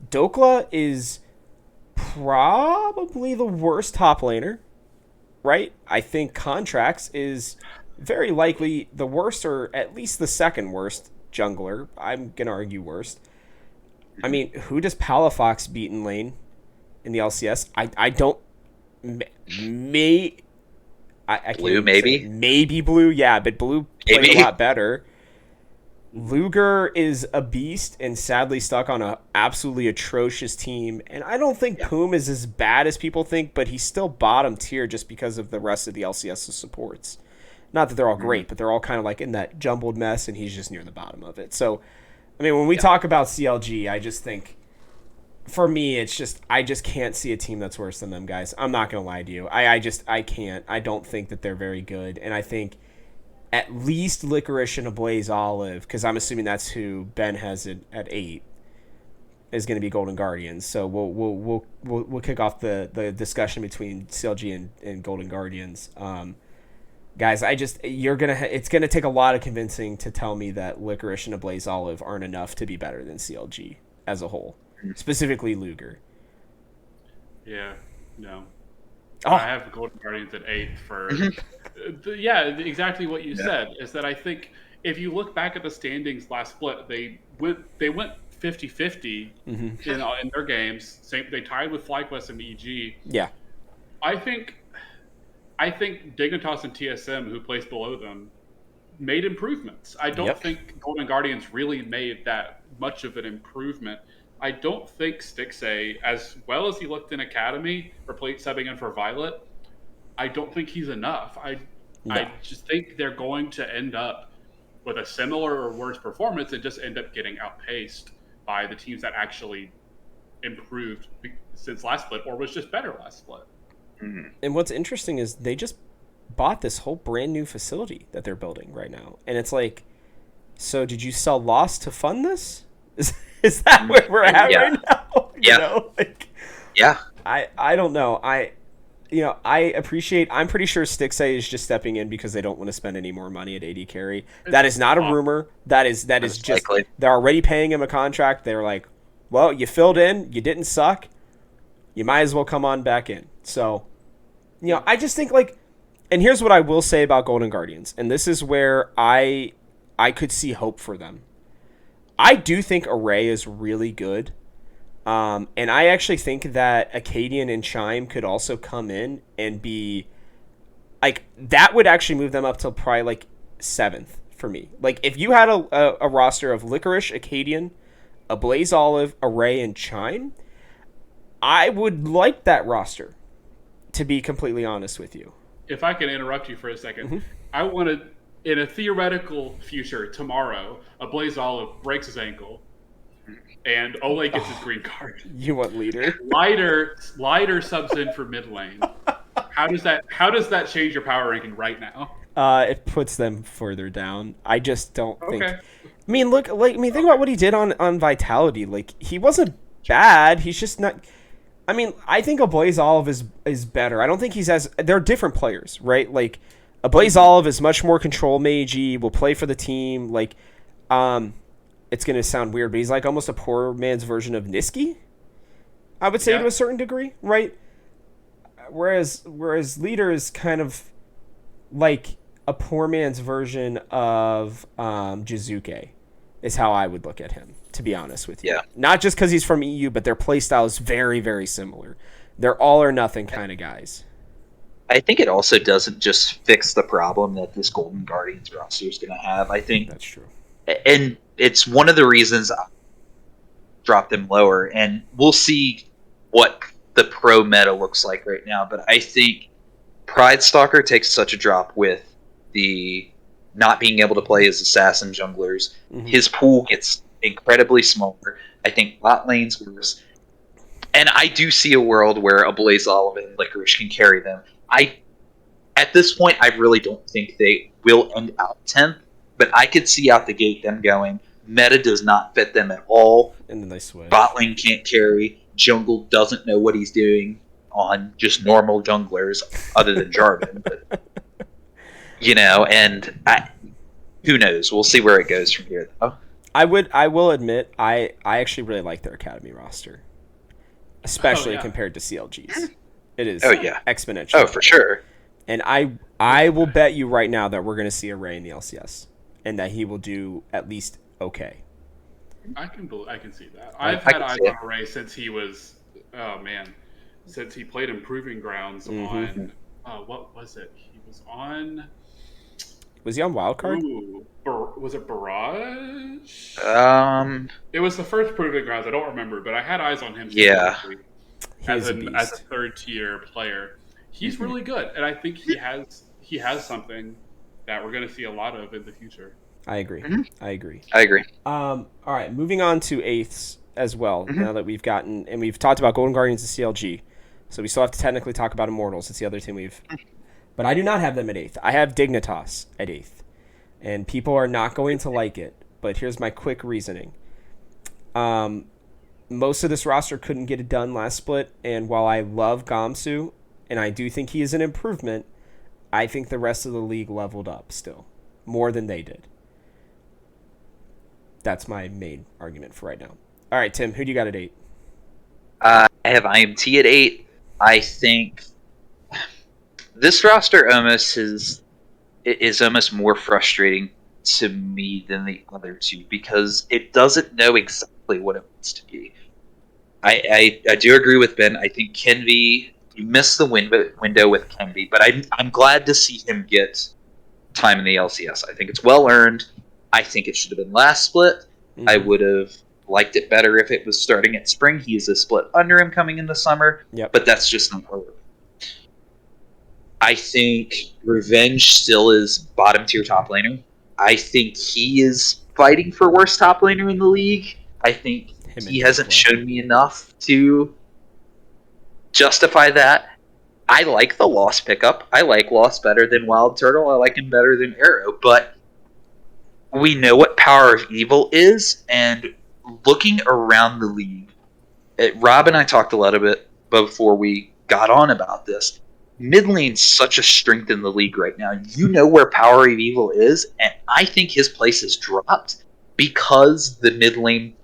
Dokla is probably the worst top laner, right? I think Contracts is very likely the worst, or at least the second worst jungler. I'm going to argue worst. I mean, who does Palafox beat in lane in the LCS? I don't... I can't Blue, maybe? Maybe Blue, yeah, but Blue played Maybe. a lot better. Luger is a beast and sadly stuck on an absolutely atrocious team. And I don't think Poom is as bad as people think, but he's still bottom tier just because of the rest of the LCS supports. Not that they're all great, but they're all kind of like in that jumbled mess, and he's just near the bottom of it. So, I mean, when we talk about CLG, I just think, for me, it's just, I just can't see a team that's worse than them, guys. I'm not going to lie to you. I can't. I don't think that they're very good. And I think at least Licorice and Ablaze Olive, because I'm assuming that's who Ben has it at 8, is going to be Golden Guardians. So we'll kick off the discussion between CLG and Golden Guardians. Guys, it's gonna take a lot of convincing to tell me that Licorice and Ablaze Olive aren't enough to be better than CLG as a whole, specifically Luger. Yeah, no. Oh. I have the Golden Guardians at 8 for exactly what you said, is that I think if you look back at the standings last split, they went 50-50 in their games. They tied with FlyQuest and EG. Yeah. I think Dignitas and TSM, who placed below them, made improvements. I don't think Golden Guardians really made that much of an improvement. I don't think Stixxay, as well as he looked in Academy, subbing in for Violet, I don't think he's enough. I just think they're going to end up with a similar or worse performance and just end up getting outpaced by the teams that actually improved since last split or was just better last split. And what's interesting is they just bought this whole brand new facility that they're building right now. And it's like, so did you sell Lost to fund this? Is that where we're at right now? You know? Like, I don't know. I'm pretty sure Stixxay is just stepping in because they don't want to spend any more money at AD carry. That is not a rumor. That is just likely. They're already paying him a contract. They're like, well, you filled in, you didn't suck, you might as well come on back in. So, I just think like, and here's what I will say about Golden Guardians, and this is where I could see hope for them. I do think Array is really good. And I actually think that Acadian and Chime could also come in and be like, that would actually move them up to probably like 7th for me. Like if you had a roster of Licorice, Acadian, a Blaze Olive, Array, and Chime, I would like that roster, to be completely honest with you. If I can interrupt you for a second, I want to, in a theoretical future tomorrow, a Blaze Olive breaks his ankle. And Ole gets his green card. You want leader? Lighter subs in for mid lane. How does that change your power ranking right now? It puts them further down. I just don't think. I mean, think about what he did on Vitality. Like he wasn't bad. He's just not. I mean, I think a Blaze Olive is better. I don't think he's as. They're different players, right? Like a Blaze Olive is much more control magey. Will play for the team. Like, it's going to sound weird, but he's like almost a poor man's version of Niski, I would say, to a certain degree, right? Whereas Leader is kind of like a poor man's version of Jizuke, is how I would look at him, to be honest with you. Yeah. Not just because he's from EU, but their playstyle is very, very similar. They're all or nothing kind of guys. I think it also doesn't just fix the problem that this Golden Guardians roster is going to have. I think that's true. And it's one of the reasons I dropped them lower, and we'll see what the pro meta looks like right now. But I think Pride Stalker takes such a drop with the not being able to play as assassin junglers. His pool gets incredibly smaller. I think bot lane's worse. And I do see a world where a Blaze Olive and Licorice can carry them. At this point, I really don't think they will end out 10th. But I could see out the gate them going, meta does not fit them at all. And then they switch. Bot lane can't carry. Jungle doesn't know what he's doing on just normal junglers, other than Jarvan. But, who knows? We'll see where it goes from here, though. I will admit, I actually really like their Academy roster, especially compared to CLG's. It is exponential. Oh, for sure. And I will bet you right now that we're going to see a Ray in the LCS. And that he will do at least okay. I can see that. I've had eyes on Ray since he was, since he played Improving Grounds on, what was it? He was on. Was he on Wildcard? Was it Barrage? It was the first Proving Grounds. I don't remember, but I had eyes on him. As a third tier player, he's really good, and I think he has something that we're going to see a lot of in the future. I agree. I agree. All right, moving on to 8ths as well. Now that we've gotten, and we've talked about Golden Guardians and CLG, so we still have to technically talk about Immortals. It's the other team but I do not have them at 8th. I have Dignitas at 8th, and people are not going to like it. But here's my quick reasoning. Most of this roster couldn't get it done last split, and while I love Gamsu, and I do think he is an improvement, I think the rest of the league leveled up still, more than they did. That's my main argument for right now. All right, Tim, who do you got at 8? I have IMT at 8. I think this roster is almost more frustrating to me than the other two because it doesn't know exactly what it wants to be. I do agree with Ben. I think Kenvy, you missed the window with Kenvy, but I'm glad to see him get time in the LCS. I think it's well earned. I think it should have been last split. Mm-hmm. I would have liked it better if it was starting at spring. He is a split under him coming into summer, but that's just not what. I think Revenge still is bottom tier top laner. I think he is fighting for worst top laner in the league. I think he hasn't shown me enough to justify that. I like the Lost pickup. I like Lost better than Wild Turtle. I like him better than Arrow. But we know what Power of Evil is, and looking around the league, Rob and I talked a little bit before we got on about this. Mid lane's such a strength in the league right now. You know where Power of Evil is, and I think his place has dropped because the mid lane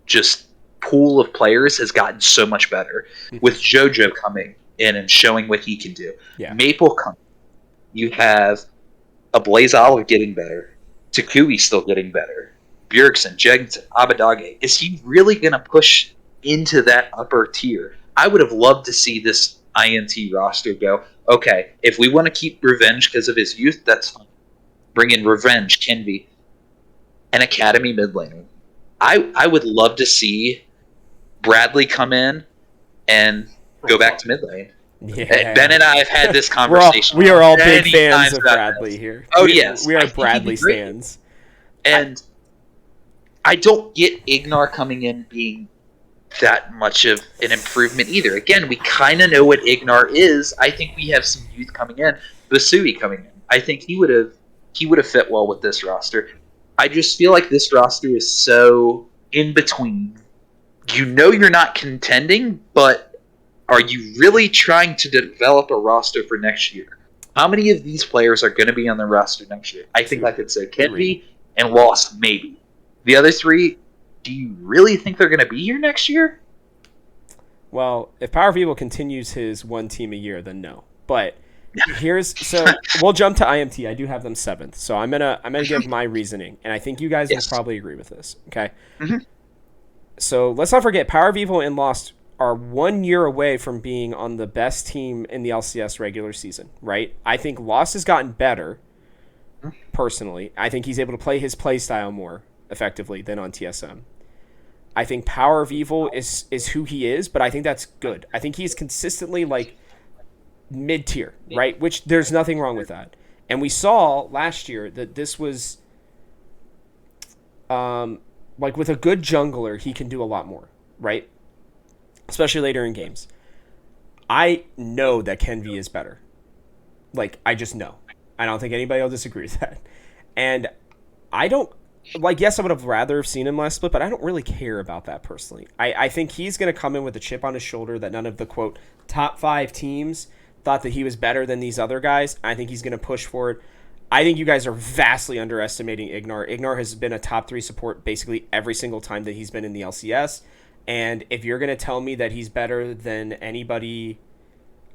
just pool of players has gotten so much better. With JoJo coming in and showing what he can do. Maple coming. You have a Blaze Olive getting better. Takui still getting better. Bjergsen, Jensen, Abadage. Is he really going to push into that upper tier? I would have loved to see this INT roster go, okay, if we want to keep Revenge because of his youth, that's fine. Bring in Revenge, Kenvy, an Academy mid laner. I would love to see Bradley come in and go back to mid lane. Yeah. Ben and I have had this conversation. We are all big fans of Bradley here. Oh, yes. We are Bradley fans. And I don't get Ignar coming in being that much of an improvement either. Again, we kind of know what Ignar is. I think we have some youth coming in. Basui coming in. I think he would have fit well with this roster. I just feel like this roster is so in between. You know you're not contending, but are you really trying to develop a roster for next year? How many of these players are going to be on the roster next year? I think I could say Kenvy and Lost, maybe. The other three, do you really think they're going to be here next year? Well, if Power of Evil continues his one team a year, then no. But we'll jump to IMT. I do have them 7th, so I'm gonna give my reasoning, and I think you guys will probably agree with this. Okay. Mm-hmm. So let's not forget, Power of Evil and Lost are 1 year away from being on the best team in the LCS regular season, right? I think Lost has gotten better, personally. I think he's able to play his play style more effectively than on TSM. I think Power of Evil is who he is, but I think that's good. I think he's consistently like mid-tier, right? Which there's nothing wrong with that. And we saw last year that this was like with a good jungler, he can do a lot more, right? Especially later in games. I know that Kenvy is better. Like, I just know. I don't think anybody will disagree with that. And I don't, like, yes, I would have rather have seen him last split, but I don't really care about that personally. I think he's going to come in with a chip on his shoulder that none of the, quote, top 5 teams thought that he was better than these other guys. I think he's going to push for it. I think you guys are vastly underestimating Ignar. Ignar has been a top 3 support basically every single time that he's been in the LCS. And if you're going to tell me that he's better than anybody,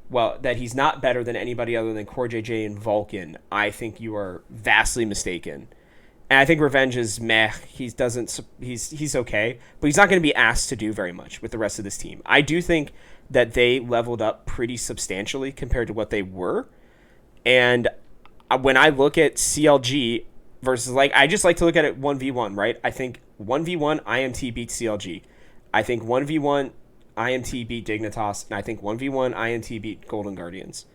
well, that he's not better than anybody other than Core JJ and Vulcan, I think you are vastly mistaken. And I think Revenge is meh. He's okay, but he's not going to be asked to do very much with the rest of this team. I do think that they leveled up pretty substantially compared to what they were. And when I look at CLG versus, like, I just like to look at it 1v1, right? I think 1v1 IMT beats CLG. I think 1v1 IMT beat Dignitas, and I think 1v1 IMT beat Golden Guardians.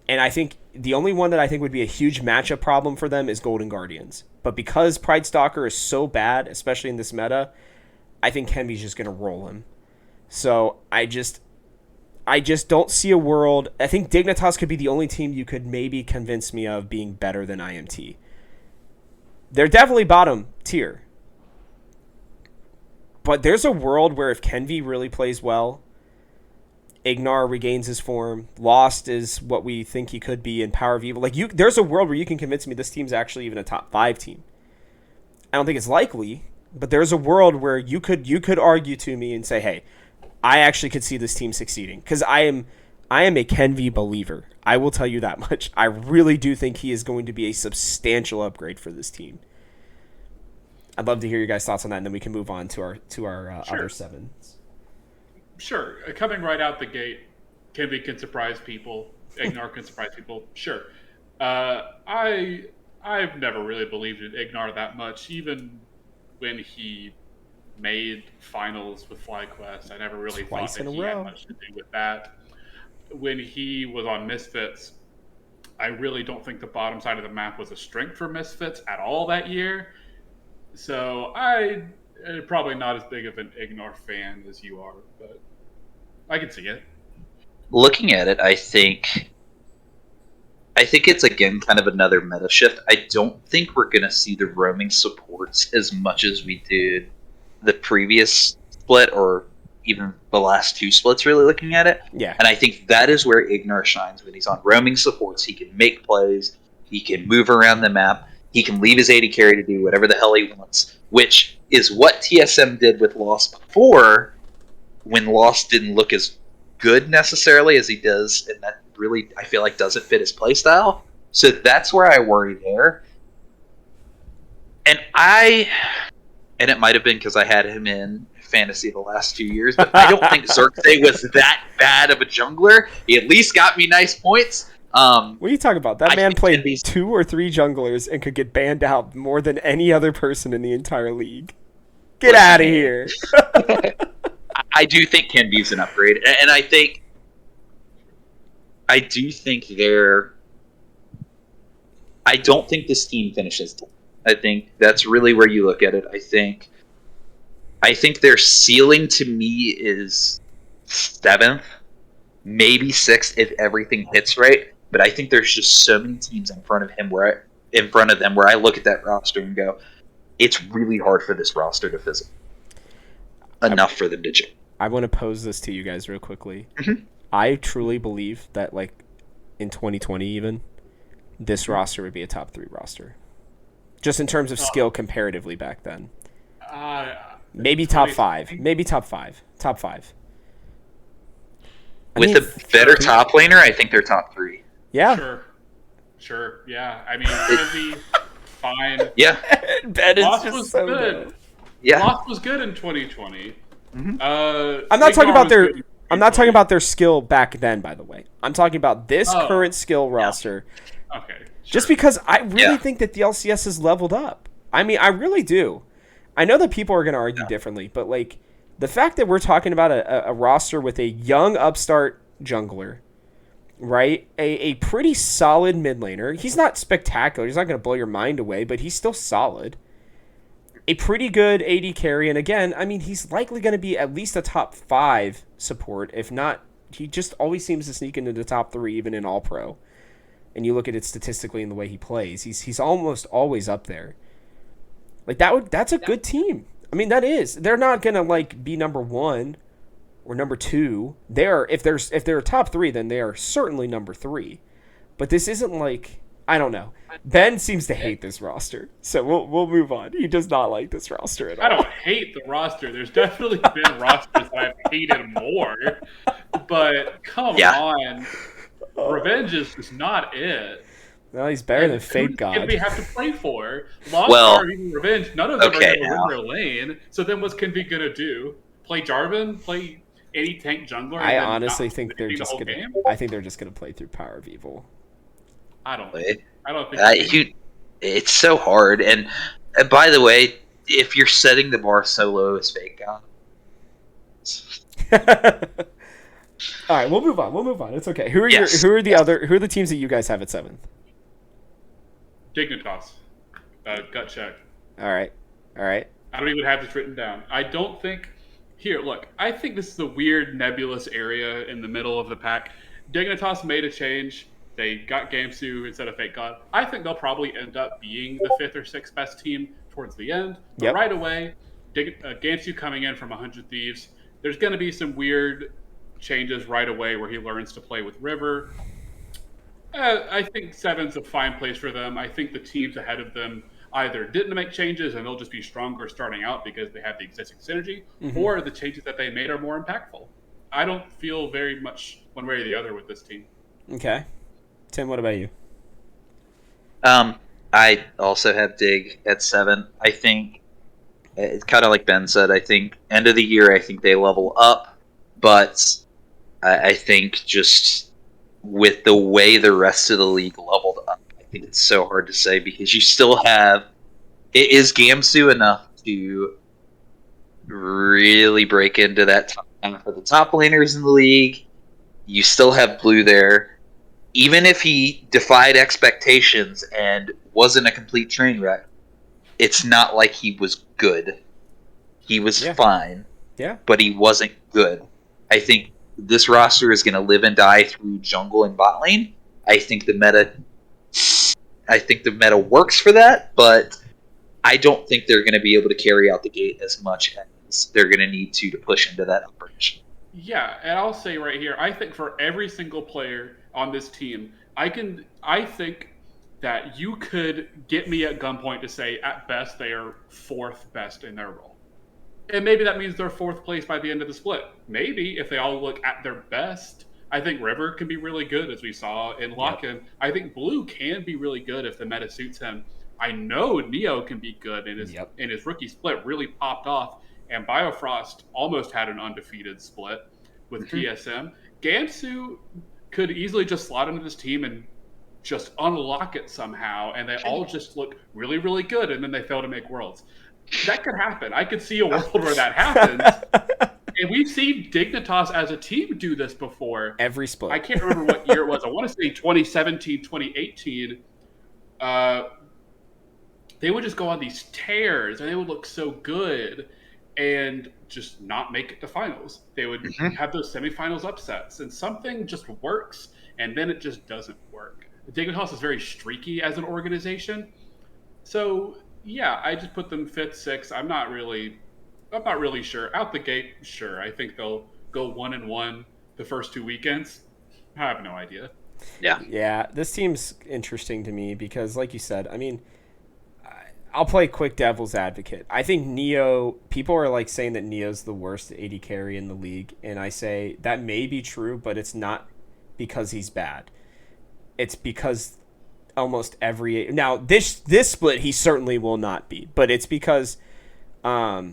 And I think the only one that I think would be a huge matchup problem for them is Golden Guardians. But because Pride Stalker is so bad, especially in this meta, I think Kenvy's just going to roll him. So I just don't see a world. I think Dignitas could be the only team you could maybe convince me of being better than IMT. They're definitely bottom tier. But there's a world where if Kenvy really plays well, Ignar regains his form, Lost is what we think he could be in Power of Evil. Like, there's a world where you can convince me this team's actually even a top 5 team. I don't think it's likely, but there's a world where you could argue to me and say, hey, I actually could see this team succeeding. Because I am a Kenvy believer. I will tell you that much. I really do think he is going to be a substantial upgrade for this team. I'd love to hear your guys' thoughts on that, and then we can move on to our Sure. other sevens. Sure. Coming right out the gate, Kenby can surprise people. Ignar can surprise people. Sure. I've never really believed in Ignar that much. Even when he made finals with FlyQuest, I never really Twice thought in that a he had row. much to do with that. When he was on Misfits, I really don't think the bottom side of the map was a strength for Misfits at all that year. So probably not as big of an Ignar fan as you are, but I can see it. Looking at it, I think it's again kind of another meta shift. I don't think we're gonna see the roaming supports as much as we did the previous split or even the last two splits, really looking at it. Yeah. And I think that is where Ignar shines. When he's on roaming supports, he can make plays, he can move around the map, he can leave his AD carry to do whatever the hell he wants, which is what TSM did with Lost before, when Lost didn't look as good necessarily as he does, and that really, I feel like, doesn't fit his playstyle. So that's where I worry there. And it might have been because I had him in fantasy the last 2 years, but I don't think Xerxes was that bad of a jungler. He at least got me nice points. What are you talking about? That I man think played Kenby's- 2 or 3 junglers and could get banned out more than any other person in the entire league. Get out of here. I do think Kenby's an upgrade, and I do think I don't think this team finishes 10th. I think that's really where you look at it. I think their ceiling to me is 7th, maybe 6th if everything hits right. But I think there's just so many teams in front of them where I look at that roster and go, it's really hard for this roster to fizzle enough for them to change. I want to pose this to you guys real quickly. Mhm. I truly believe that, like, in 2020 even, this roster would be a top 3 roster. Just in terms of skill comparatively back then. Maybe top 5. Maybe top 5. Top 5. With a better top laner, I think they're top 3. Yeah. Sure. Yeah. I mean, it could be fine. Yeah. Ben is Lost just was so good. dumb. Yeah. Lost was good in 2020. Mhm. I'm not talking Ignar about was their good in I'm not talking 2020. about their skill back then, by the way. I'm talking about this Oh. current skill roster. Okay. Just sure. because I really Yeah. think that the LCS has leveled up. I mean, I really do. I know that people are going to argue differently, but, like, the fact that we're talking about a roster with a young upstart jungler, right? A pretty solid mid laner. He's not spectacular. He's not going to blow your mind away, but he's still solid. A pretty good AD carry, and again, I mean, he's likely going to be at least a top 5 support, if not, he just always seems to sneak into the top 3, even in All-Pro. And you look at it statistically in the way he plays, he's almost always up there. Like, that's a good team. I mean, that is. They're not gonna, like, be number 1 or number 2. If they're top 3, then they are certainly number 3. But this isn't like, I don't know. Ben seems to hate this roster, so we'll move on. He does not like this roster at all. I don't hate the roster. There's definitely been rosters that I've hated more. But come on. Revenge is just not it. Well, he's better than Who Fake God. Can we have to play for? Lost Well, or even Revenge, none of them are okay, going to now. win their lane. So then what's Kenby going to do? Play Jarvan? Play any tank jungler? I and then honestly not think they're win the just whole gonna. game? I think they're just gonna play through Power of Evil. I don't Wait. think It's so hard. And by the way, if you're setting the bar so low as Fake God, All right, we'll move on. It's okay. Who are Yes. who are the teams that you guys have at 7th? Dignitas. Gut check. All right. I don't even have this written down. I don't think. Here, look. I think this is a weird nebulous area in the middle of the pack. Dignitas made a change. They got Gamsu instead of Fake God. I think they'll probably end up being the 5th or 6th best team towards the end. But Yep. right away, Gamsu coming in from 100 Thieves. There's going to be some weird changes right away where he learns to play with River. I think 7's a fine place for them. I think the teams ahead of them either didn't make changes and they'll just be stronger starting out because they have the existing synergy, or the changes that they made are more impactful. I don't feel very much one way or the other with this team. Okay. Tim, what about you? I also have Dig at 7. I think It's kind of like Ben said. I think end of the year, I think they level up, but I think just with the way the rest of the league leveled up, I think it's so hard to say because you still have. Is Gamsu enough to really break into that top half of the top laners in the league? You still have Blue there. Even if he defied expectations and wasn't a complete train wreck, it's not like he was good. He was Yeah. fine, Yeah. but he wasn't good. I think this roster is going to live and die through jungle and bot lane. I think the meta works for that, but I don't think they're going to be able to carry out the gate as much as they're going to need to push into that operation. Yeah, and I'll say right here, I think for every single player on this team, I think that you could get me at gunpoint to say at best they are fourth best in their role. And maybe that means they're fourth place by the end of the split. Maybe if they all look at their best. I think River can be really good, as we saw in Lock-In. Yep. I think Blue can be really good if the meta suits him. I know Neo can be good, and his rookie split really popped off. And Biofrost almost had an undefeated split with TSM. Gamsu could easily just slot into this team and just unlock it somehow, and they all just look really, really good, and then they fail to make Worlds. That could happen. I could see a world where that happens. And we've seen Dignitas as a team do this before. Every split. I can't remember what year it was. I want to say 2017, 2018. They would just go on these tears, and they would look so good and just not make it to finals. They would have those semifinals upsets, and something just works, and then it just doesn't work. Dignitas is very streaky as an organization. So, yeah, I just put them 5th, 6th. I'm not really sure. Out the gate, sure. I think they'll go 1-1 the first 2 weekends. I have no idea. Yeah, this team's interesting to me because, like you said, I mean, I'll play quick devil's advocate. I think Neo, people are like saying that Neo's the worst AD carry in the league, and I say that may be true, but it's not because he's bad. It's because almost every now this split he certainly will not be, but it's because I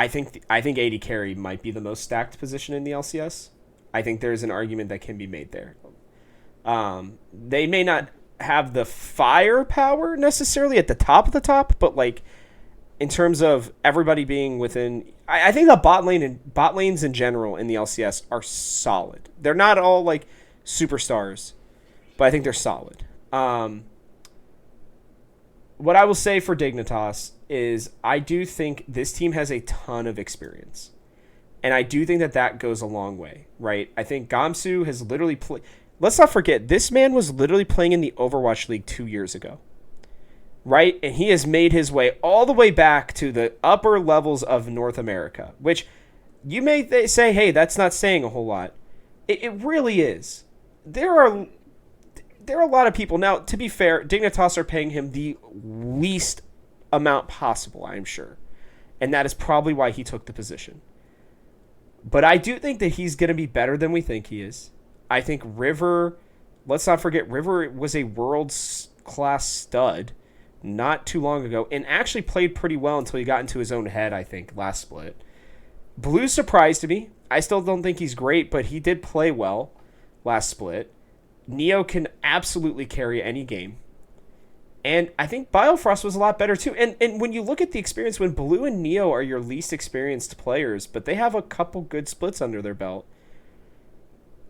think AD carry might be the most stacked position in the LCS. I think there's an argument that can be made there. They may not have the firepower necessarily at the top of the top, but like in terms of everybody being within, I think the bot lanes in general in the LCS are solid. They're not all like superstars, but I think they're solid. What I will say for Dignitas is I do think this team has a ton of experience. And I do think that goes a long way, right? I think Gamsu has literally played. Let's not forget, this man was literally playing in the Overwatch League 2 years ago, right? And he has made his way all the way back to the upper levels of North America, which you may say, hey, that's not saying a whole lot. It really is. There are a lot of people. Now, to be fair, Dignitas are paying him the least amount possible, I'm sure. And that is probably why he took the position. But I do think that he's going to be better than we think he is. I think River, let's not forget, River was a world-class stud not too long ago and actually played pretty well until he got into his own head, I think, last split. Blue surprised me. I still don't think he's great, but he did play well last split. Neo can absolutely carry any game. And I think Biofrost was a lot better too. And when you look at the experience, when Blue and Neo are your least experienced players, but they have a couple good splits under their belt,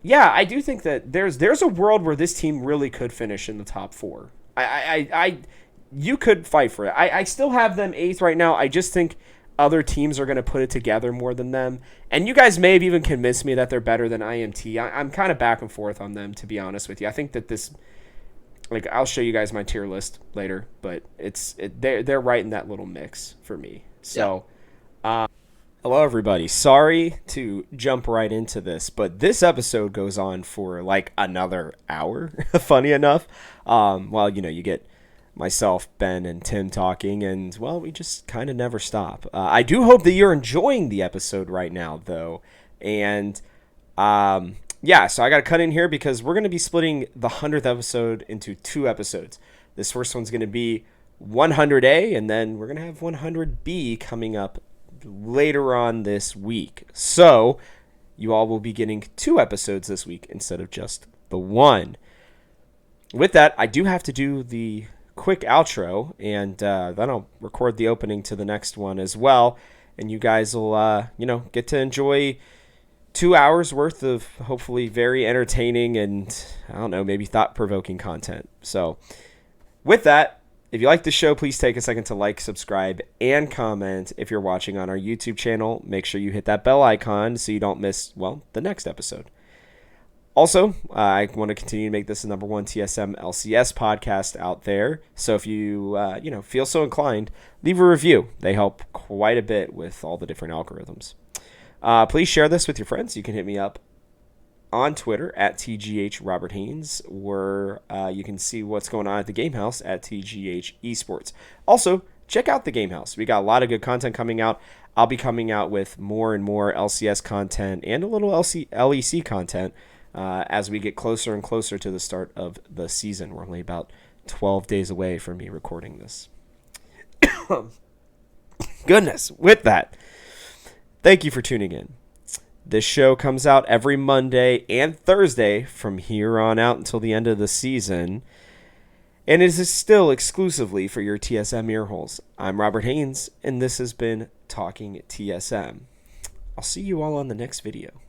yeah, I do think that there's a world where this team really could finish in the top 4. You could fight for it. I still have them 8th right now. I just think other teams are going to put it together more than them. And you guys may have even convinced me that they're better than IMT. I'm kind of back and forth on them, to be honest with you. I think that this, like, I'll show you guys my tier list later, but they're right in that little mix for me. So, hello, everybody. Sorry to jump right into this, but this episode goes on for like another hour, funny enough. Well, you get myself, Ben, and Tim talking, and, well, we just kind of never stop. I do hope that you're enjoying the episode right now, though. And, yeah, so I got to cut in here because we're going to be splitting the 100th episode into 2 episodes. This first one's going to be 100A, and then we're going to have 100B coming up later on this week. So you all will be getting 2 episodes this week instead of just the 1. With that, I do have to do the quick outro, and then I'll record the opening to the next one as well, and you guys will get to enjoy 2 hours worth of hopefully very entertaining and, I don't know, maybe thought-provoking content. So with that, if you like the show, please take a second to like, subscribe, and comment. If you're watching on our YouTube channel, make sure you hit that bell icon so you don't miss, the next episode. Also, I want to continue to make this the number 1 TSM LCS podcast out there. So if you, feel so inclined, leave a review. They help quite a bit with all the different algorithms. Please share this with your friends. You can hit me up on Twitter at TGHRobertHaynes, where you can see what's going on at the Game House at TGH Esports. Also, check out the Game House. We got a lot of good content coming out. I'll be coming out with more and more LCS content and a little LEC content as we get closer and closer to the start of the season. We're only about 12 days away from me recording this. Goodness, with that, thank you for tuning in. This show comes out every Monday and Thursday from here on out until the end of the season, and it is still exclusively for your TSM earholes. I'm Robert Haynes, and this has been Talking TSM. I'll see you all on the next video.